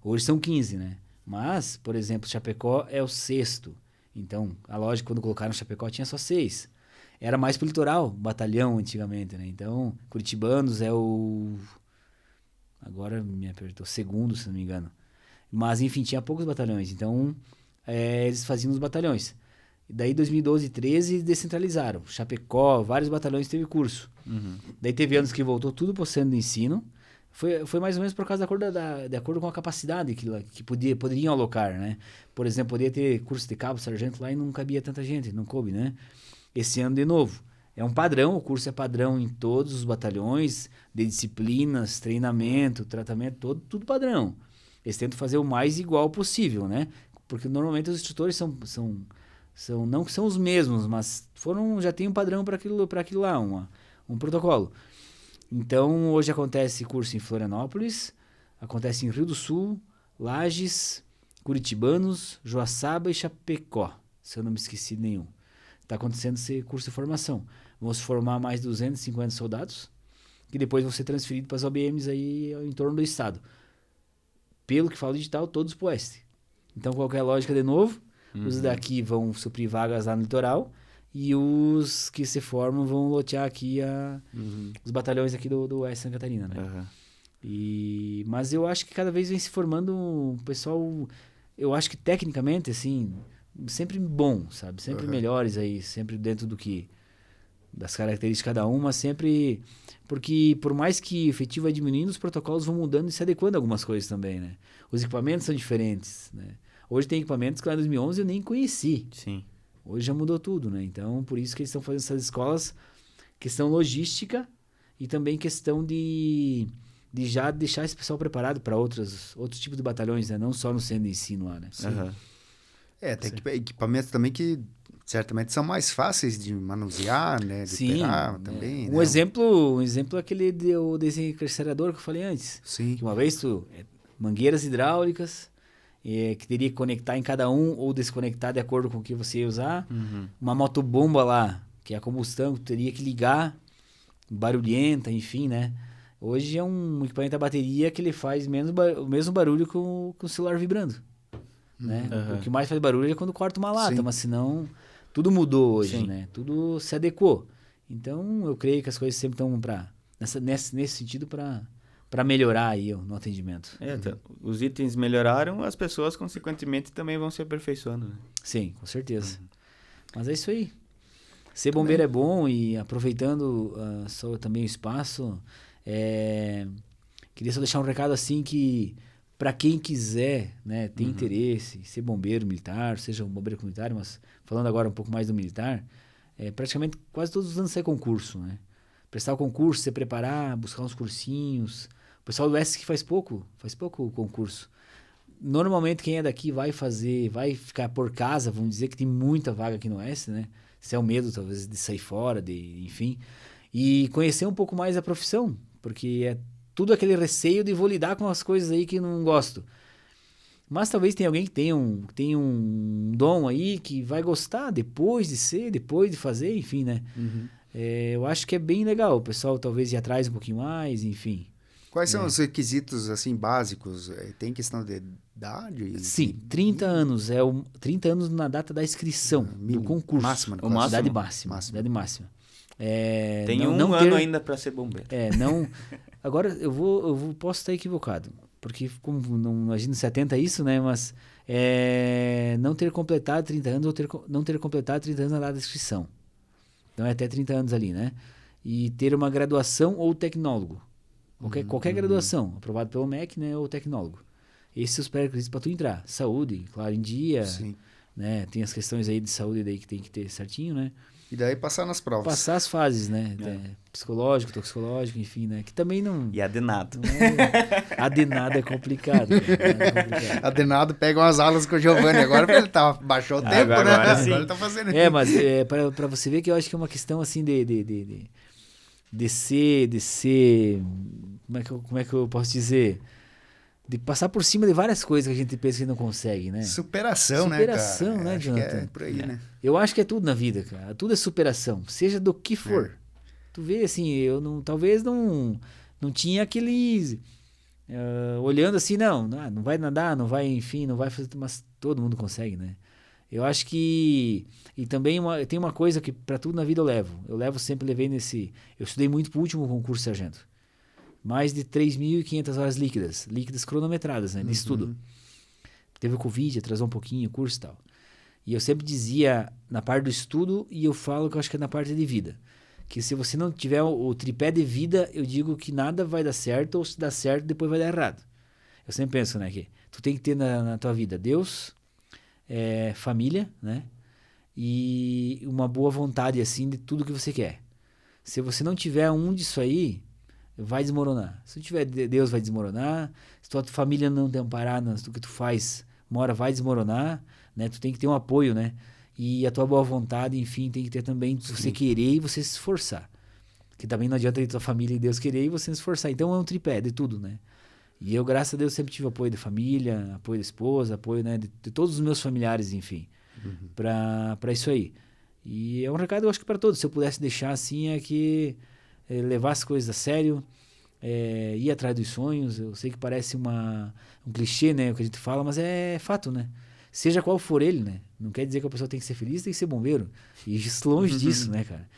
Hoje são 15, né? Mas, por exemplo, Chapecó é o 6º. Então, a lógica, quando colocaram Chapecó, tinha só 6. Era mais pro litoral, batalhão antigamente, né? Então, curitibanos é o... Agora me apertou, segundo, se não me engano. Mas, enfim, tinha poucos batalhões. Então, eles faziam os batalhões. E daí, 2012 e 13, descentralizaram. Chapecó, vários batalhões teve curso. Daí teve anos que voltou tudo pro centro de ensino. Foi mais ou menos por causa de acordo com a capacidade que poderiam alocar, né? Por exemplo, poderia ter curso de cabo, sargento lá e não cabia tanta gente, não coube, né? Esse ano, de novo, é um padrão, o curso é padrão em todos os batalhões, de disciplinas, treinamento, tratamento, tudo padrão. Eles tentam fazer o mais igual possível, né? Porque normalmente os instrutores não que são os mesmos, mas já tem um padrão para aquilo lá, um protocolo. Então, hoje acontece curso em Florianópolis, acontece em Rio do Sul, Lages, Curitibanos, Joaçaba e Chapecó, se eu não me esqueci de nenhum. Está acontecendo esse curso de formação. Vão se formar mais de 250 soldados, que depois vão ser transferidos para as OBMs aí em torno do estado. Pelo que fala o edital, todos para o oeste. Então, qualquer lógica de novo, os daqui vão suprir vagas lá no litoral e os que se formam vão lotear aqui os batalhões aqui do oeste de Santa Catarina, né? Mas eu acho que cada vez vem se formando um pessoal, eu acho que tecnicamente, assim, sempre bom, sabe? Sempre melhores aí, sempre dentro das características de cada um, mas sempre... Porque por mais que o efetivo vai diminuindo, os protocolos vão mudando e se adequando a algumas coisas também, né? Os equipamentos são diferentes, né? Hoje tem equipamentos que lá em 2011 eu nem conheci. Sim. Hoje já mudou tudo, né? Então, por isso que eles estão fazendo essas escolas, questão logística e também questão de já deixar esse pessoal preparado para outros tipos de batalhões, né? Não só no centro de ensino lá, né? Tem equipamentos também que certamente são mais fáceis de manusear, né? De operar também, Um né? exemplo é aquele do desencarcerador que eu falei antes. Sim. Que uma vez mangueiras hidráulicas, que teria que conectar em cada um ou desconectar de acordo com o que você ia usar. Uma motobomba lá, que é a combustão, que teria que ligar, barulhenta, enfim, né? Hoje é um equipamento a bateria que ele faz o mesmo barulho com o celular vibrando. Né? O que mais faz barulho é quando corta uma lata, mas senão tudo mudou hoje, né? Tudo se adequou. Então eu creio que as coisas sempre estão nesse sentido para melhorar aí no atendimento. Os itens melhoraram, as pessoas consequentemente também vão se aperfeiçoando, né? Sim, com certeza. Mas é isso aí. Ser bombeiro é bom e aproveitando só também o espaço, queria só deixar um recado assim que para quem quiser, né, ter interesse, ser bombeiro militar, seja um bombeiro comunitário, mas falando agora um pouco mais do militar, praticamente quase todos os anos sai concurso, né? Prestar o concurso, se preparar, buscar uns cursinhos. O pessoal do ESC faz pouco concurso. Normalmente quem é daqui vai ficar por casa, vamos dizer que tem muita vaga aqui no Oeste, né? Se é o medo, talvez, de sair fora, enfim. E conhecer um pouco mais a profissão, porque é tudo aquele receio de vou lidar com as coisas aí que não gosto. Mas talvez tenha alguém que tenha um dom aí que vai gostar depois de fazer, enfim, né? Eu acho que é bem legal. O pessoal talvez ir atrás um pouquinho mais, enfim. Quais são os requisitos, assim, básicos? Tem questão de idade? Sim, 30 anos. 30 anos na data da inscrição do concurso. Máxima, O máximo? Idade máxima. Idade máxima. Tem não ano ter- ainda para ser bombeiro. não... Agora, posso estar equivocado. Porque, como não imagino 70 isso, né? Mas não ter completado 30 anos ou não ter completado 30 anos na data da inscrição. Então, é até 30 anos ali, né? E ter uma graduação ou tecnólogo. Qualquer graduação, aprovado pelo MEC, né? Ou tecnólogo. Esses são os pré-requisitos para tu entrar. Saúde, claro, em dia, Sim. né? Tem as questões aí de saúde daí que tem que ter certinho, né? E daí passar nas provas. Passar as fases, né? Psicológico, toxicológico, enfim, né? Que também não... E adenado. Adenado é complicado. Cara. Adenado pega umas aulas com o Giovanni agora, porque ele baixou o tempo, agora né? sim. Agora ele tá fazendo Mas para você ver que eu acho que é uma questão assim de ser como é que eu posso dizer? De passar por cima de várias coisas que a gente pensa que não consegue, né? Superação, Superação, né, cara? né, Acho que Jonathan? é por aí, né? Eu acho que é tudo na vida, cara. Tudo é superação, seja do que for. Tu vê, assim, eu talvez não tinha aqueles... olhando assim, não vai nadar, não vai, enfim, não vai fazer... Mas todo mundo consegue, né? Eu acho que... E também tem uma coisa que para tudo na vida eu levo. Levei nesse... Eu estudei muito pro último concurso sargento. Mais de 3.500 horas líquidas cronometradas, né? De estudo. Teve o Covid, atrasou um pouquinho o curso e tal. E eu sempre dizia na parte do estudo, e eu falo que eu acho que é na parte de vida. Que se você não tiver o tripé de vida, eu digo que nada vai dar certo, ou se dá certo, depois vai dar errado. Eu sempre penso, né, que tu tem que ter na tua vida Deus, família, né? E uma boa vontade, assim, de tudo que você quer. Se você não tiver um disso aí, vai desmoronar. Se tu tiver Deus, vai desmoronar. Se tua família não te amparar no que tu faz, uma hora vai desmoronar, né? Tu tem que ter um apoio, né? E a tua boa vontade, enfim, tem que ter também você querer e você se esforçar. Que também não adianta a tua família e Deus querer e você se esforçar. Então é um tripé de tudo, né? E eu, graças a Deus, sempre tive apoio da família, apoio da esposa, apoio, né, de todos os meus familiares, enfim, para isso aí. E é um recado, eu acho que para todos. Se eu pudesse deixar assim, é que levar as coisas a sério, ir atrás dos sonhos. Eu sei que parece um clichê, né, o que a gente fala, mas é fato, né? Seja qual for ele, né? Não quer dizer que a pessoa tem que ser feliz, tem que ser bombeiro. E longe disso, né, cara?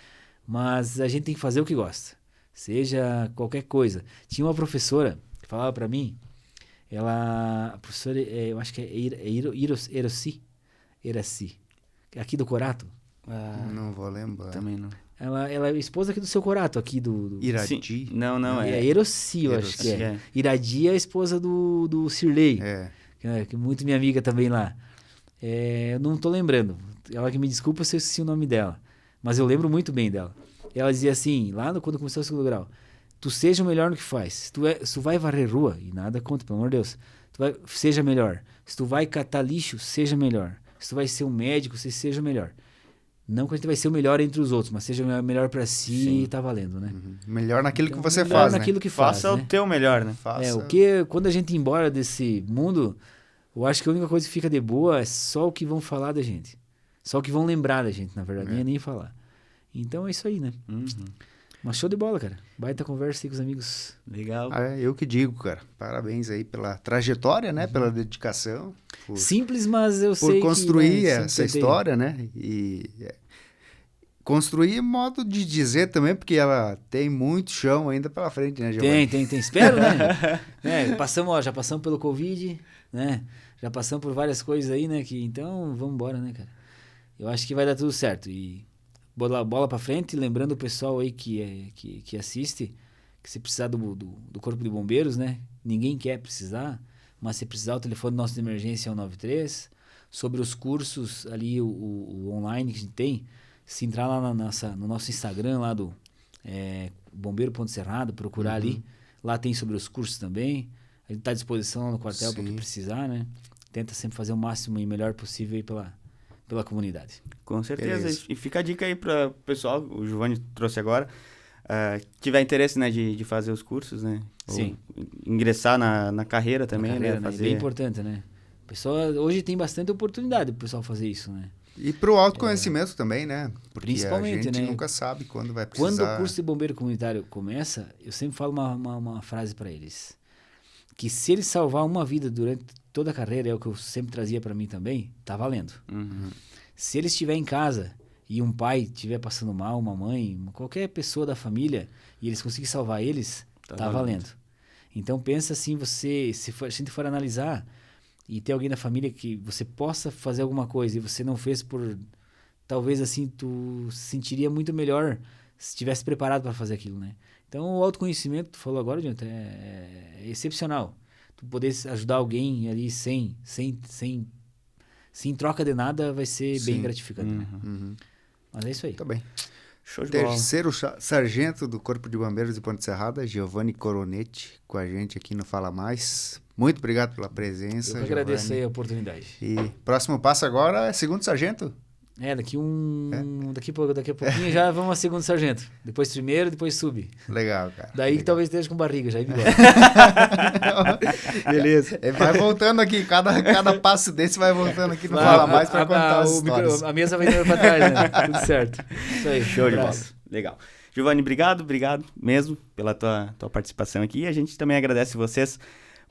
Mas a gente tem que fazer o que gosta. Seja qualquer coisa. Tinha uma professora que falava para mim, a professora, eu acho que é Iraci, aqui do Corato. Não vou lembrar. Também não. Ela é esposa aqui do seu Corato, aqui do... Iradi? Sim. Não, É Eroci, eu acho que é. Iradi é a esposa do Sirley, que é muito minha amiga também lá. Eu não tô lembrando. Ela que me desculpa se eu esqueci o nome dela. Mas eu lembro muito bem dela. Ela dizia assim, quando começou o segundo grau, tu seja o melhor no que faz. Se tu vai varrer rua, e nada contra, pelo amor de Deus, seja melhor. Se tu vai catar lixo, seja melhor. Se tu vai ser um médico, seja melhor. Não que a gente vai ser o melhor entre os outros, mas seja o melhor pra si e tá valendo, né? Melhor naquilo Então, que você melhor faz, naquilo né? que faz, Faça né? o teu melhor, né? Quando a gente ir embora desse mundo, eu acho que a única coisa que fica de boa é só o que vão falar da gente. Só o que vão lembrar da gente, na verdade, nem falar. Então é isso aí, né? Mas show de bola, cara. Baita conversa aí com os amigos. Legal. Eu que digo, cara. Parabéns aí pela trajetória, né? Pela dedicação. Simples, mas eu sei por que... construir né, essa história, né? E construir modo de dizer também, porque ela tem muito chão ainda pela frente, né, Giovanni? Tem. Espero, né? Já passamos pelo Covid, né? Já passamos por várias coisas aí, né? Então, vamos embora, né, cara? Eu acho que vai dar tudo certo. E bola pra frente, lembrando o pessoal aí que assiste, que se precisar do Corpo de Bombeiros, né? Ninguém quer precisar, mas se precisar, o telefone nosso de emergência é o 93. Sobre os cursos ali, o online que a gente tem, se entrar lá no nosso Instagram, lá do bombeiro.cerrado, procurar ali, lá tem sobre os cursos também. A gente está à disposição lá no quartel para o que precisar, né? Tenta sempre fazer o máximo e melhor possível aí pela comunidade. Com certeza. Beleza. E fica a dica aí para o pessoal, o Giovanni trouxe agora, tiver interesse, né, de fazer os cursos, né? Sim. Ou ingressar na carreira também, carreira, né? Fazer... É bem importante, né? O pessoal, hoje tem bastante oportunidade pro pessoal fazer isso, né? E pro autoconhecimento também, né? Porque Principalmente, a gente né? nunca sabe quando vai precisar. Quando o curso de bombeiro comunitário começa, eu sempre falo uma frase para eles. Que se ele salvar uma vida durante toda a carreira, é o que eu sempre trazia para mim também, tá valendo. Uhum. Se ele estiver em casa e um pai estiver passando mal, uma mãe, qualquer pessoa da família, e eles conseguirem salvar eles, tá valendo. Então pensa assim, se a gente for analisar e ter alguém na família que você possa fazer alguma coisa e você não fez por... Talvez assim, tu se sentiria muito melhor se estivesse preparado para fazer aquilo, né? Então o autoconhecimento, tu falou agora, Jonathan, é excepcional. Tu poder ajudar alguém ali sem troca de nada vai ser bem gratificante, né? Mas é isso aí. Tá bem. Show de bola. Terceiro sargento do Corpo de Bombeiros de Ponte Serrada, Giovanni Coronetti, com a gente aqui no Fala Mais. Muito obrigado pela presença, Eu que agradeço aí a oportunidade. E próximo passo agora é segundo sargento? Daqui a pouquinho já vamos a segundo sargento. Depois primeiro, depois sub. Legal, cara. Daí legal. que talvez esteja com barriga, já é bigode. Beleza. Vai voltando aqui, cada passo desse vai voltando aqui no Fala Mais para contar as histórias. A mesa vai indo para trás, né? Tudo certo. Isso aí. Show de bola. Legal. Giovanni, obrigado mesmo pela tua participação aqui. E a gente também agradece vocês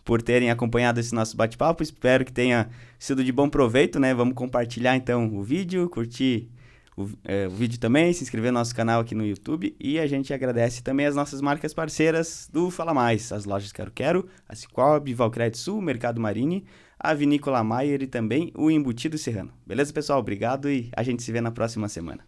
por terem acompanhado esse nosso bate-papo. Espero que tenha sido de bom proveito, né? Vamos compartilhar, então, o vídeo, curtir o vídeo também, se inscrever no nosso canal aqui no YouTube. E a gente agradece também as nossas marcas parceiras do Fala Mais, as lojas Quero, a Cicobi, Valcred Sul, Mercado Marini, a Vinícola Maier e também o Embutido Serrano. Beleza, pessoal? Obrigado e a gente se vê na próxima semana.